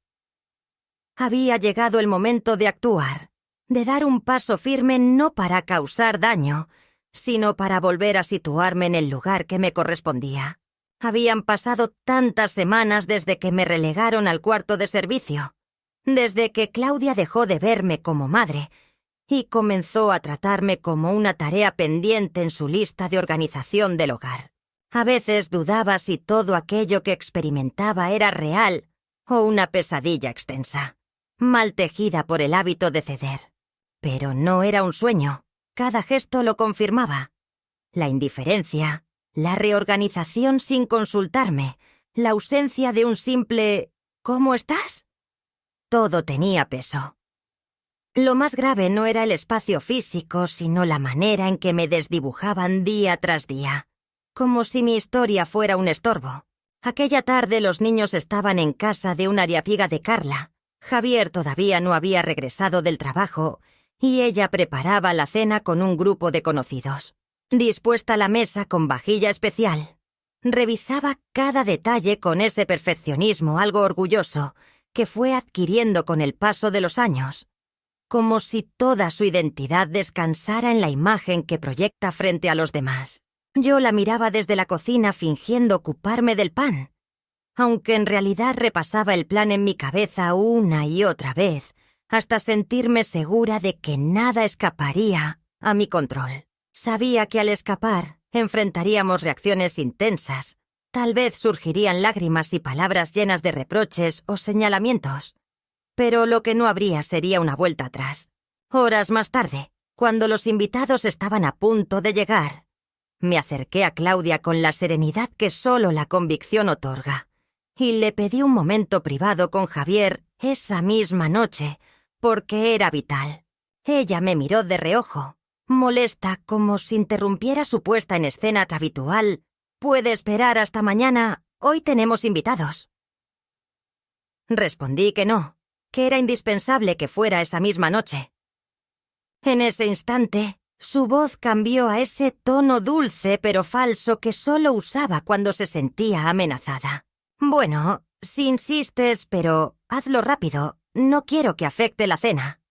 Había llegado el momento de actuar, de dar un paso firme no para causar daño, sino para volver a situarme en el lugar que me correspondía. Habían pasado tantas semanas desde que me relegaron al cuarto de servicio, desde que Claudia dejó de verme como madre y comenzó a tratarme como una tarea pendiente en su lista de organización del hogar. A veces dudaba si todo aquello que experimentaba era real o una pesadilla extensa, mal tejida por el hábito de ceder. Pero no era un sueño, cada gesto lo confirmaba. La indiferencia, la reorganización sin consultarme, la ausencia de un simple ¿cómo estás? Todo tenía peso. Lo más grave no era el espacio físico, sino la manera en que me desdibujaban día tras día, como si mi historia fuera un estorbo. Aquella tarde los niños estaban en casa de una ariapiga de Carla. Javier todavía no había regresado del trabajo y ella preparaba la cena con un grupo de conocidos. Dispuesta la mesa con vajilla especial, revisaba cada detalle con ese perfeccionismo algo orgulloso que fue adquiriendo con el paso de los años, como si toda su identidad descansara en la imagen que proyecta frente a los demás. Yo la miraba desde la cocina fingiendo ocuparme del pan, aunque en realidad repasaba el plan en mi cabeza una y otra vez, hasta sentirme segura de que nada escaparía a mi control. Sabía que al escapar enfrentaríamos reacciones intensas, tal vez surgirían lágrimas y palabras llenas de reproches o señalamientos, pero lo que no habría sería una vuelta atrás. Horas más tarde, cuando los invitados estaban a punto de llegar, me acerqué a Claudia con la serenidad que solo la convicción otorga, y le pedí un momento privado con Javier esa misma noche, porque era vital. Ella me miró de reojo, molesta, como si interrumpiera su puesta en escena habitual. «Puede esperar hasta mañana, hoy tenemos invitados». Respondí que no, que era indispensable que fuera esa misma noche. En ese instante, su voz cambió a ese tono dulce pero falso que solo usaba cuando se sentía amenazada. «Bueno, si insistes, pero hazlo rápido, no quiero que afecte la cena».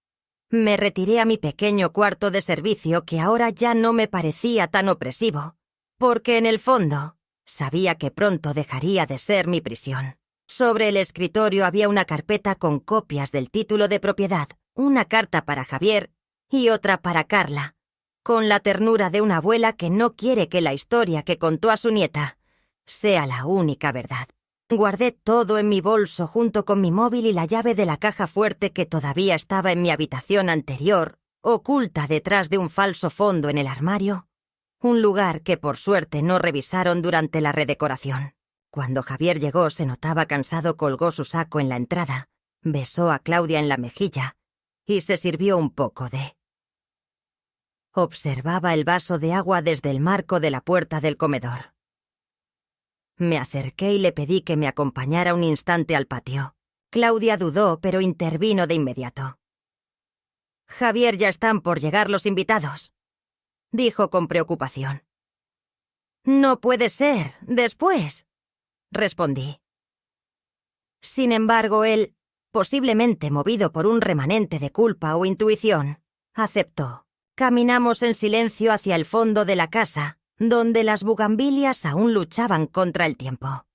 Me retiré a mi pequeño cuarto de servicio que ahora ya no me parecía tan opresivo, porque en el fondo sabía que pronto dejaría de ser mi prisión. Sobre el escritorio había una carpeta con copias del título de propiedad, una carta para Javier y otra para Carla, con la ternura de una abuela que no quiere que la historia que contó a su nieta sea la única verdad. Guardé todo en mi bolso junto con mi móvil y la llave de la caja fuerte que todavía estaba en mi habitación anterior, oculta detrás de un falso fondo en el armario, un lugar que por suerte no revisaron durante la redecoración. Cuando Javier llegó se notaba cansado, colgó su saco en la entrada, besó a Claudia en la mejilla y se sirvió un poco de... Observaba el vaso de agua desde el marco de la puerta del comedor. Me acerqué y le pedí que me acompañara un instante al patio. Claudia dudó, pero intervino de inmediato. «Javier, ya están por llegar los invitados», dijo con preocupación. «No puede ser, después», respondí. Sin embargo, él, posiblemente movido por un remanente de culpa o intuición, aceptó. Caminamos en silencio hacia el fondo de la casa, donde las bugambilias aún luchaban contra el tiempo.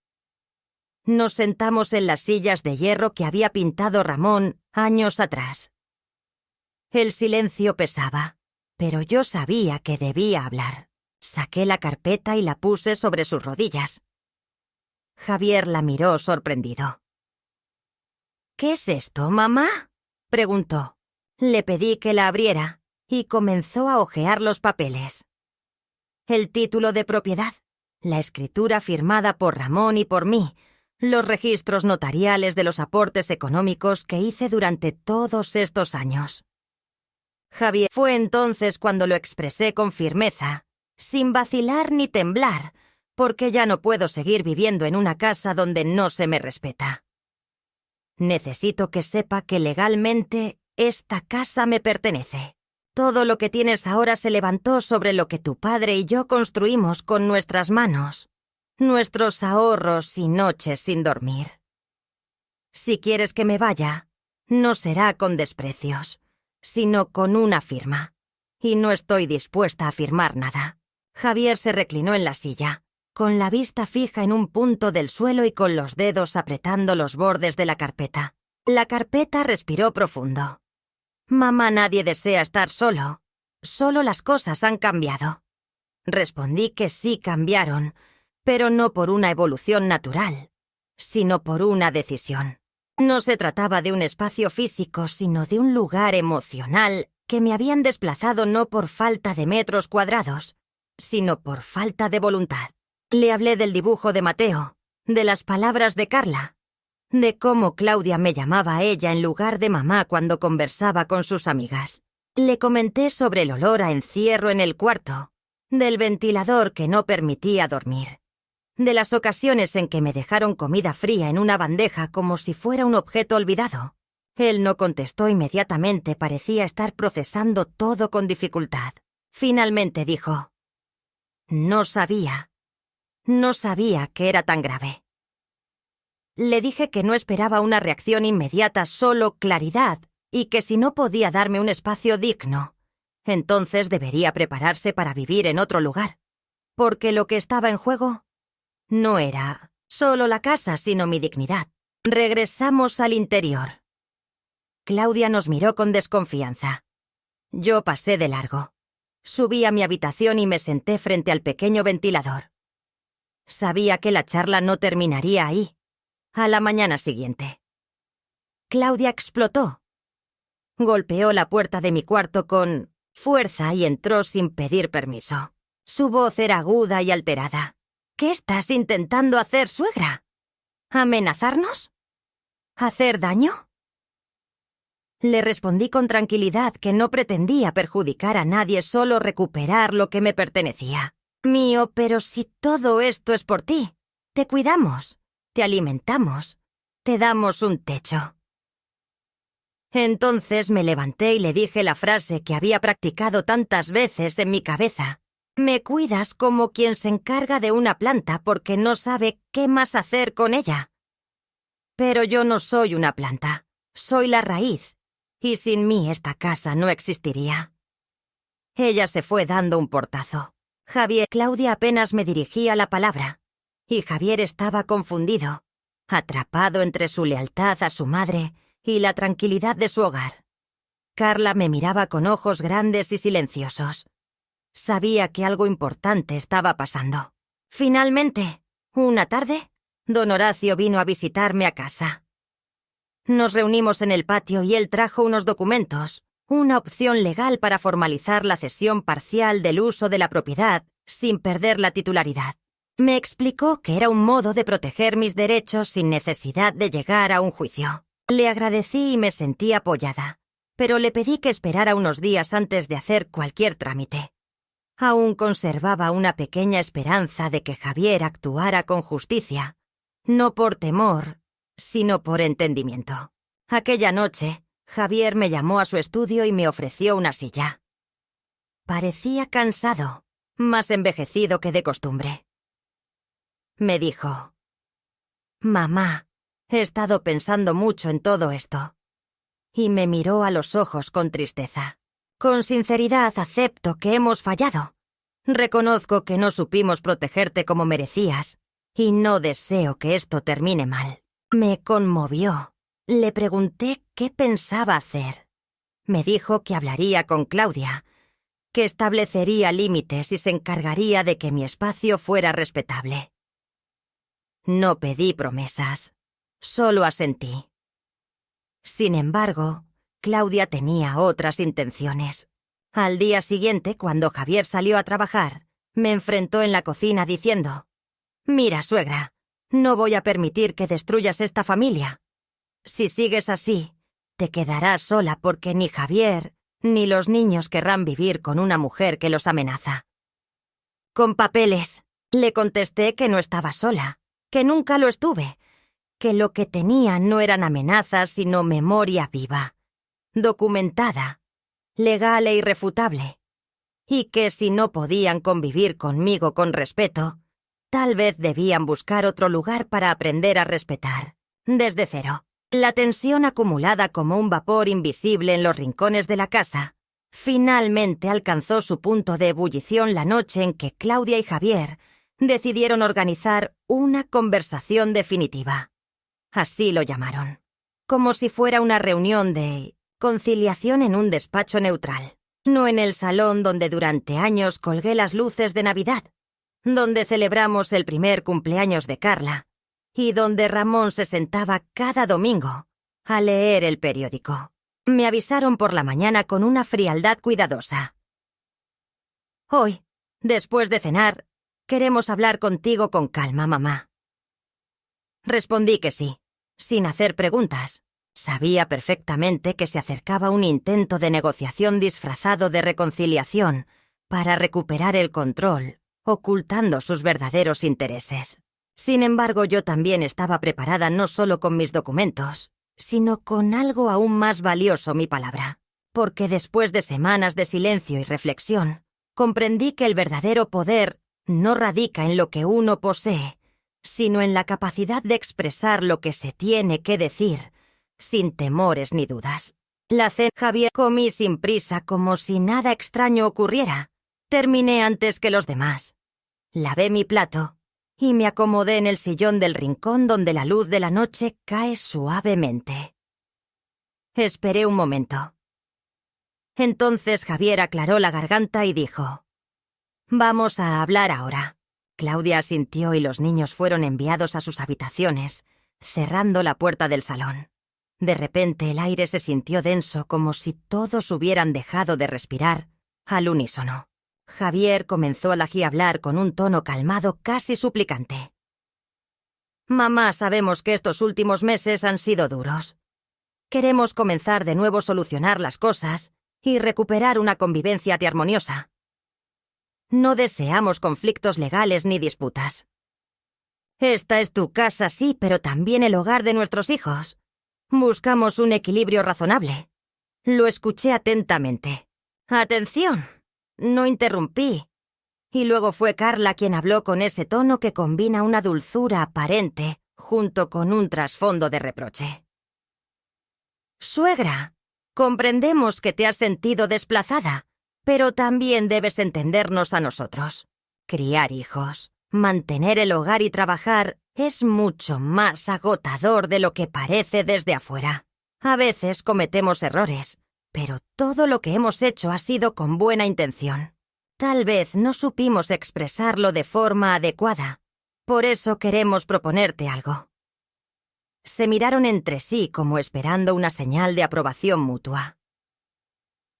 Nos sentamos en las sillas de hierro que había pintado Ramón años atrás. El silencio pesaba, pero yo sabía que debía hablar. Saqué la carpeta y la puse sobre sus rodillas. Javier la miró sorprendido. «¿Qué es esto, mamá?», preguntó. Le pedí que la abriera y comenzó a hojear los papeles. El título de propiedad, la escritura firmada por Ramón y por mí, los registros notariales de los aportes económicos que hice durante todos estos años. Javier, fue entonces cuando lo expresé con firmeza, sin vacilar ni temblar, porque ya no puedo seguir viviendo en una casa donde no se me respeta. Necesito que sepa que legalmente esta casa me pertenece. Todo lo que tienes ahora se levantó sobre lo que tu padre y yo construimos con nuestras manos, nuestros ahorros y noches sin dormir. Si quieres que me vaya, no será con desprecios, sino con una firma. Y no estoy dispuesta a firmar nada. Javier se reclinó en la silla, con la vista fija en un punto del suelo y con los dedos apretando los bordes de la carpeta. La carpeta respiró profundo. Mamá, nadie desea estar solo. Solo las cosas han cambiado. Respondí que sí cambiaron, pero no por una evolución natural, sino por una decisión. No se trataba de un espacio físico, sino de un lugar emocional que me habían desplazado no por falta de metros cuadrados, sino por falta de voluntad. Le hablé del dibujo de Mateo, de las palabras de Carla, de cómo Claudia me llamaba a ella en lugar de mamá cuando conversaba con sus amigas. Le comenté sobre el olor a encierro en el cuarto, del ventilador que no permitía dormir, de las ocasiones en que me dejaron comida fría en una bandeja como si fuera un objeto olvidado. Él no contestó inmediatamente, parecía estar procesando todo con dificultad. Finalmente dijo: No sabía que era tan grave. Le dije que no esperaba una reacción inmediata, solo claridad, y que si no podía darme un espacio digno, entonces debería prepararse para vivir en otro lugar, porque lo que estaba en juego no era solo la casa, sino mi dignidad. Regresamos al interior. Claudia nos miró con desconfianza. Yo pasé de largo. Subí a mi habitación y me senté frente al pequeño ventilador. Sabía que la charla no terminaría ahí. A la mañana siguiente. Claudia explotó. Golpeó la puerta de mi cuarto con fuerza y entró sin pedir permiso. Su voz era aguda y alterada. ¿Qué estás intentando hacer, suegra? ¿Amenazarnos? ¿Hacer daño? Le respondí con tranquilidad que no pretendía perjudicar a nadie, solo recuperar lo que me pertenecía. Mío, pero si todo esto es por ti. Te cuidamos, te alimentamos, te damos un techo. Entonces me levanté y le dije la frase que había practicado tantas veces en mi cabeza. Me cuidas como quien se encarga de una planta porque no sabe qué más hacer con ella. Pero yo no soy una planta, soy la raíz. Y sin mí esta casa no existiría. Ella se fue dando un portazo. Claudia apenas me dirigía la palabra, y Javier estaba confundido, atrapado entre su lealtad a su madre y la tranquilidad de su hogar. Carla me miraba con ojos grandes y silenciosos. Sabía que algo importante estaba pasando. Finalmente, una tarde, don Horacio vino a visitarme a casa. Nos reunimos en el patio y él trajo unos documentos, una opción legal para formalizar la cesión parcial del uso de la propiedad sin perder la titularidad. Me explicó que era un modo de proteger mis derechos sin necesidad de llegar a un juicio. Le agradecí y me sentí apoyada, pero le pedí que esperara unos días antes de hacer cualquier trámite. Aún conservaba una pequeña esperanza de que Javier actuara con justicia, no por temor, sino por entendimiento. Aquella noche, Javier me llamó a su estudio y me ofreció una silla. Parecía cansado, más envejecido que de costumbre. Me dijo: Mamá, he estado pensando mucho en todo esto. Y me miró a los ojos con tristeza. Con sinceridad acepto que hemos fallado. Reconozco que no supimos protegerte como merecías, y no deseo que esto termine mal. Me conmovió. Le pregunté qué pensaba hacer. Me dijo que hablaría con Claudia, que establecería límites y se encargaría de que mi espacio fuera respetable. No pedí promesas, solo asentí. Sin embargo, Claudia tenía otras intenciones. Al día siguiente, cuando Javier salió a trabajar, me enfrentó en la cocina diciendo: Mira, suegra, no voy a permitir que destruyas esta familia. Si sigues así, te quedarás sola porque ni Javier ni los niños querrán vivir con una mujer que los amenaza. Con papeles, Le contesté que no estaba sola, que nunca lo estuve, que lo que tenía no eran amenazas sino memoria viva, documentada, legal e irrefutable, y que si no podían convivir conmigo con respeto, tal vez debían buscar otro lugar para aprender a respetar, desde cero. La tensión acumulada como un vapor invisible en los rincones de la casa finalmente alcanzó su punto de ebullición la noche en que Claudia y Javier decidieron organizar una conversación definitiva. Así lo llamaron, como si fuera una reunión de conciliación en un despacho neutral, no en el salón donde durante años colgué las luces de Navidad, donde celebramos el primer cumpleaños de Carla y donde Ramón se sentaba cada domingo a leer el periódico. Me avisaron por la mañana con una frialdad cuidadosa. Hoy, después de cenar, queremos hablar contigo con calma, mamá. Respondí que sí, sin hacer preguntas. Sabía perfectamente que se acercaba un intento de negociación disfrazado de reconciliación para recuperar el control, ocultando sus verdaderos intereses. Sin embargo, yo también estaba preparada no solo con mis documentos, sino con algo aún más valioso, mi palabra. Porque después de semanas de silencio y reflexión, comprendí que el verdadero poder no radica en lo que uno posee, sino en la capacidad de expresar lo que se tiene que decir, sin temores ni dudas. La cena Javier comí sin prisa como si nada extraño ocurriera. Terminé antes que los demás. Lavé mi plato y me acomodé en el sillón del rincón donde la luz de la noche cae suavemente. Esperé un momento. Entonces Javier aclaró la garganta y dijo: «Vamos a hablar ahora». Claudia asintió y los niños fueron enviados a sus habitaciones, cerrando la puerta del salón. De repente el aire se sintió denso como si todos hubieran dejado de respirar al unísono. Javier comenzó a hablar con un tono calmado, casi suplicante. «Mamá, sabemos que estos últimos meses han sido duros. Queremos comenzar de nuevo a solucionar las cosas y recuperar una convivencia armoniosa. No deseamos conflictos legales ni disputas. Esta es tu casa, sí, pero también el hogar de nuestros hijos. Buscamos un equilibrio razonable». Lo escuché atentamente. «Atención». No interrumpí. Y luego fue Carla quien habló con ese tono que combina una dulzura aparente junto con un trasfondo de reproche. «Suegra, comprendemos que te has sentido desplazada, pero también debes entendernos a nosotros. Criar hijos, mantener el hogar y trabajar es mucho más agotador de lo que parece desde afuera. A veces cometemos errores, pero todo lo que hemos hecho ha sido con buena intención. Tal vez no supimos expresarlo de forma adecuada. Por eso queremos proponerte algo». Se miraron entre sí como esperando una señal de aprobación mutua.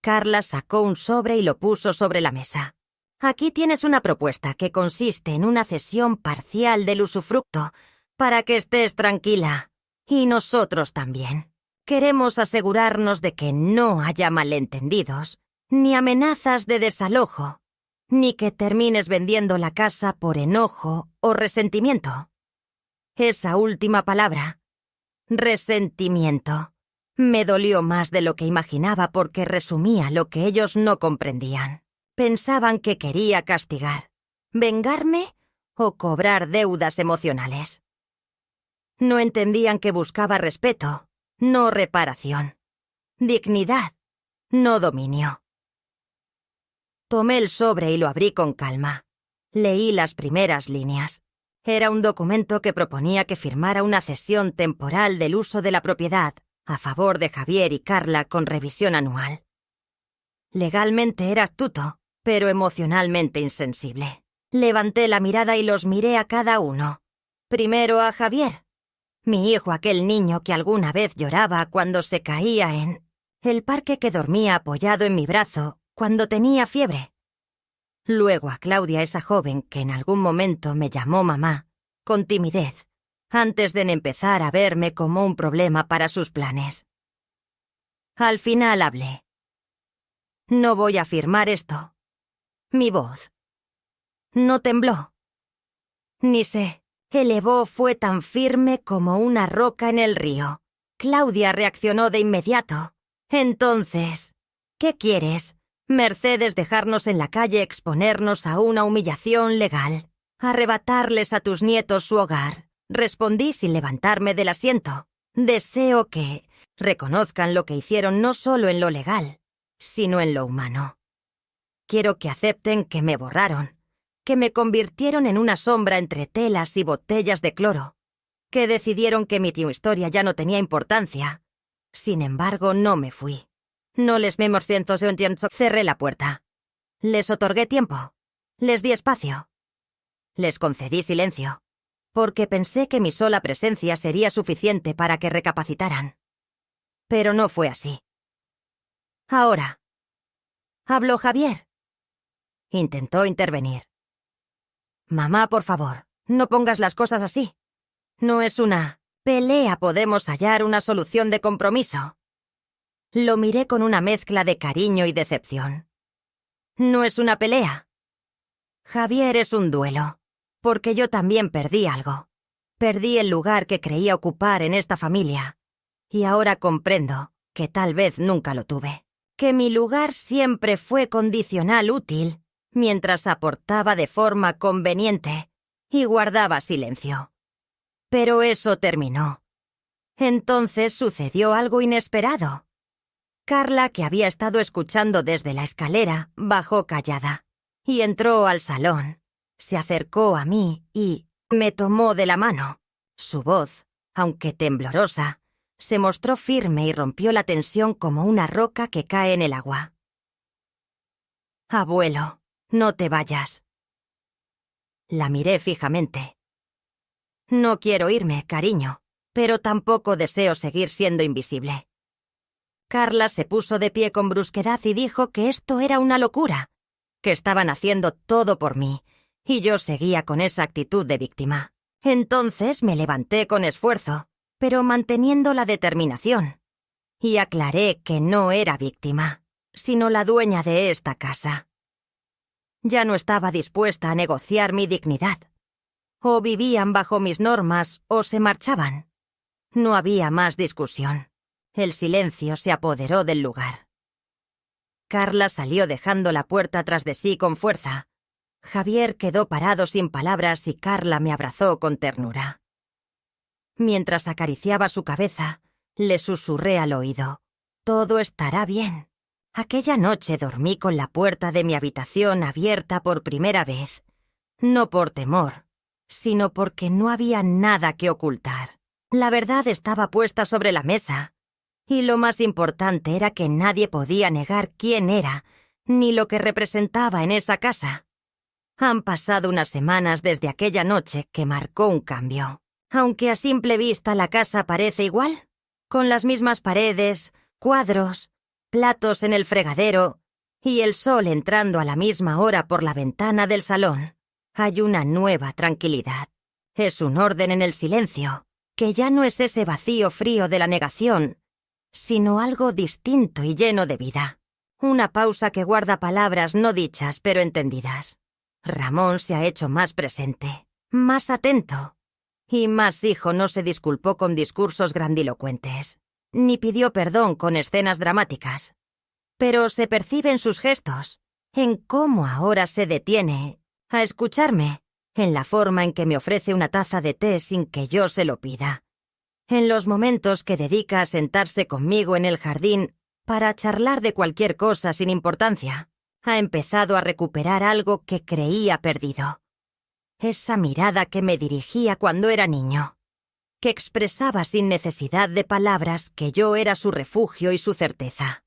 Carla sacó un sobre y lo puso sobre la mesa. «Aquí tienes una propuesta que consiste en una cesión parcial del usufructo para que estés tranquila. Y nosotros también. Queremos asegurarnos de que no haya malentendidos, ni amenazas de desalojo, ni que termines vendiendo la casa por enojo o resentimiento. Esa última palabra, resentimiento, me dolió más de lo que imaginaba porque resumía lo que ellos no comprendían. Pensaban que quería castigar, vengarme o cobrar deudas emocionales. No entendían que buscaba respeto, no reparación. Dignidad, no dominio. Tomé el sobre y lo abrí con calma. Leí las primeras líneas. Era un documento que proponía que firmara una cesión temporal del uso de la propiedad a favor de Javier y Carla con revisión anual. Legalmente era astuto, pero emocionalmente insensible. Levanté la mirada y los miré a cada uno. Primero a Javier, mi hijo, aquel niño que alguna vez lloraba cuando se caía en el parque, que dormía apoyado en mi brazo cuando tenía fiebre. Luego a Claudia, esa joven que en algún momento me llamó mamá, con timidez, antes de empezar a verme como un problema para sus planes. Al final hablé. «No voy a firmar esto». Mi voz no tembló, Ni sé. Elevó fue tan firme como una roca en el río. Claudia reaccionó de inmediato. Entonces, ¿qué quieres? Mercedes dejarnos en la calle exponernos a una humillación legal. Arrebatarles a tus nietos su hogar. Respondí sin levantarme del asiento. Deseo que reconozcan lo que hicieron no solo en lo legal, sino en lo humano. Quiero que acepten que me borraron, que me convirtieron en una sombra entre telas y botellas de cloro, que decidieron que mi historia ya no tenía importancia. Sin embargo, no me fui. No les cerré la puerta. Les otorgué tiempo. Les di espacio. Les concedí silencio, porque pensé que mi sola presencia sería suficiente para que recapacitaran. Pero no fue así. Ahora. Habló Javier. Intentó intervenir. Mamá, por favor, no pongas las cosas así. No es una pelea, podemos hallar una solución de compromiso. Lo miré con una mezcla de cariño y decepción. No es una pelea. Javier, es un duelo, porque yo también perdí algo. Perdí el lugar que creía ocupar en esta familia, y ahora comprendo que tal vez nunca lo tuve. Que mi lugar siempre fue condicional útil, mientras aportaba de forma conveniente y guardaba silencio. Pero eso terminó. Entonces sucedió algo inesperado. Carla, que había estado escuchando desde la escalera, bajó callada y entró al salón. Se acercó a mí y me tomó de la mano. Su voz, aunque temblorosa, se mostró firme y rompió la tensión como una roca que cae en el agua. Abuelo, no te vayas. La miré fijamente. No quiero irme, cariño, pero tampoco deseo seguir siendo invisible. Carla se puso de pie con brusquedad y dijo que esto era una locura, que estaban haciendo todo por mí, y yo seguía con esa actitud de víctima. Entonces me levanté con esfuerzo, pero manteniendo la determinación, y aclaré que no era víctima, sino la dueña de esta casa. Ya no estaba dispuesta a negociar mi dignidad. O vivían bajo mis normas o se marchaban. No había más discusión. El silencio se apoderó del lugar. Carla salió dejando la puerta tras de sí con fuerza. Javier quedó parado sin palabras y Carla me abrazó con ternura. Mientras acariciaba su cabeza, le susurré al oído: «Todo estará bien». Aquella noche dormí con la puerta de mi habitación abierta por primera vez, no por temor, sino porque no había nada que ocultar. La verdad estaba puesta sobre la mesa, y lo más importante era que nadie podía negar quién era, ni lo que representaba en esa casa. Han pasado unas semanas desde aquella noche que marcó un cambio. Aunque a simple vista la casa parece igual, con las mismas paredes, cuadros, platos en el fregadero y el sol entrando a la misma hora por la ventana del salón, hay una nueva tranquilidad. Es un orden en el silencio, que ya no es ese vacío frío de la negación, sino algo distinto y lleno de vida. Una pausa que guarda palabras no dichas pero entendidas. Ramón se ha hecho más presente, más atento, y más hijo no se disculpó con discursos grandilocuentes, ni pidió perdón con escenas dramáticas. Pero se percibe en sus gestos, en cómo ahora se detiene a escucharme, en la forma en que me ofrece una taza de té sin que yo se lo pida, en los momentos que dedica a sentarse conmigo en el jardín para charlar de cualquier cosa sin importancia. Ha empezado a recuperar algo que creía perdido. Esa mirada que me dirigía cuando era niño, que expresaba sin necesidad de palabras que yo era su refugio y su certeza.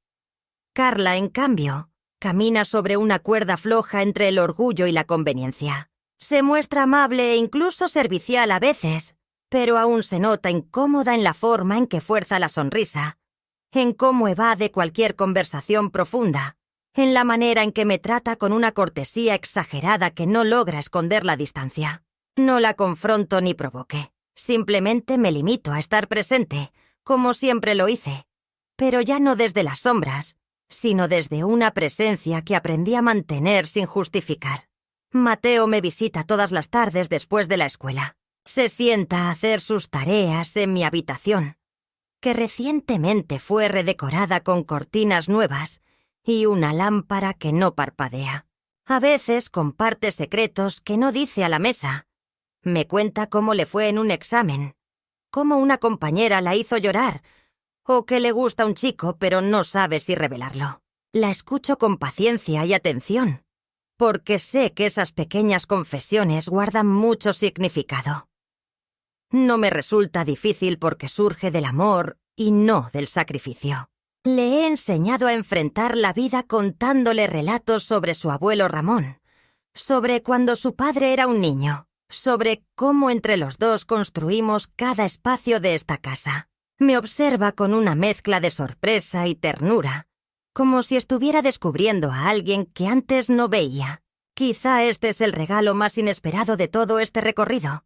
Carla, en cambio, camina sobre una cuerda floja entre el orgullo y la conveniencia. Se muestra amable e incluso servicial a veces, pero aún se nota incómoda en la forma en que fuerza la sonrisa, en cómo evade cualquier conversación profunda, en la manera en que me trata con una cortesía exagerada que no logra esconder la distancia. No la confronto ni provoque. Simplemente me limito a estar presente, como siempre lo hice, pero ya no desde las sombras, sino desde una presencia que aprendí a mantener sin justificar. Mateo me visita todas las tardes después de la escuela. Se sienta a hacer sus tareas en mi habitación, que recientemente fue redecorada con cortinas nuevas y una lámpara que no parpadea. A veces comparte secretos que no dice a la mesa. Me cuenta cómo le fue en un examen, cómo una compañera la hizo llorar, o que le gusta un chico pero no sabe si revelarlo. La escucho con paciencia y atención, porque sé que esas pequeñas confesiones guardan mucho significado. No me resulta difícil porque surge del amor y no del sacrificio. Le he enseñado a enfrentar la vida contándole relatos sobre su abuelo Ramón, sobre cuando su padre era un niño, sobre cómo entre los dos construimos cada espacio de esta casa. Me observa con una mezcla de sorpresa y ternura, como si estuviera descubriendo a alguien que antes no veía. Quizá este es el regalo más inesperado de todo este recorrido.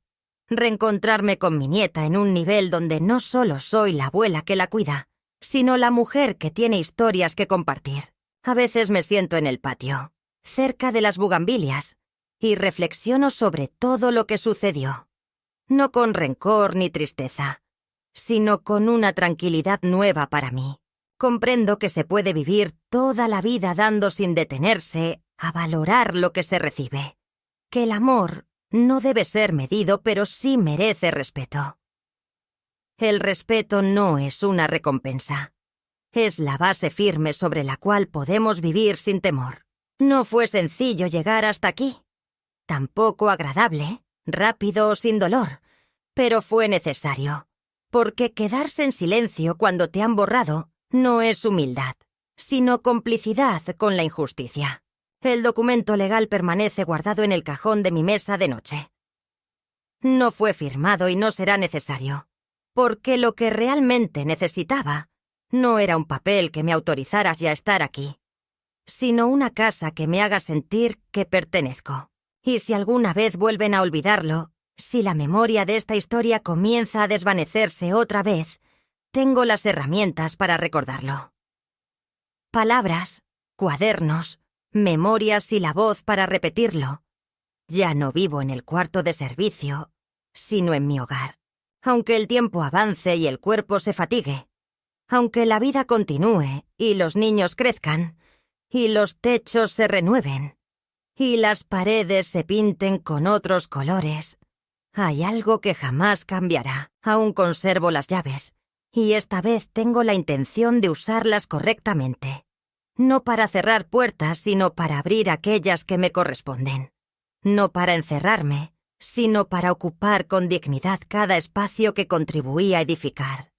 Reencontrarme con mi nieta en un nivel donde no solo soy la abuela que la cuida, sino la mujer que tiene historias que compartir. A veces me siento en el patio, cerca de las bugambilias, y reflexiono sobre todo lo que sucedió. No con rencor ni tristeza, sino con una tranquilidad nueva para mí. Comprendo que se puede vivir toda la vida dando sin detenerse a valorar lo que se recibe. Que el amor no debe ser medido, pero sí merece respeto. El respeto no es una recompensa. Es la base firme sobre la cual podemos vivir sin temor. No fue sencillo llegar hasta aquí. Tampoco agradable, rápido o sin dolor, pero fue necesario. Porque quedarse en silencio cuando te han borrado no es humildad, sino complicidad con la injusticia. El documento legal permanece guardado en el cajón de mi mesa de noche. No fue firmado y no será necesario, porque lo que realmente necesitaba no era un papel que me autorizara ya a estar aquí, sino una casa que me haga sentir que pertenezco. Y si alguna vez vuelven a olvidarlo, si la memoria de esta historia comienza a desvanecerse otra vez, tengo las herramientas para recordarlo. Palabras, cuadernos, memorias y la voz para repetirlo. Ya no vivo en el cuarto de servicio, sino en mi hogar. Aunque el tiempo avance y el cuerpo se fatigue, aunque la vida continúe y los niños crezcan, y los techos se renueven, y las paredes se pinten con otros colores, hay algo que jamás cambiará. Aún conservo las llaves, y esta vez tengo la intención de usarlas correctamente. No para cerrar puertas, sino para abrir aquellas que me corresponden. No para encerrarme, sino para ocupar con dignidad cada espacio que contribuí a edificar.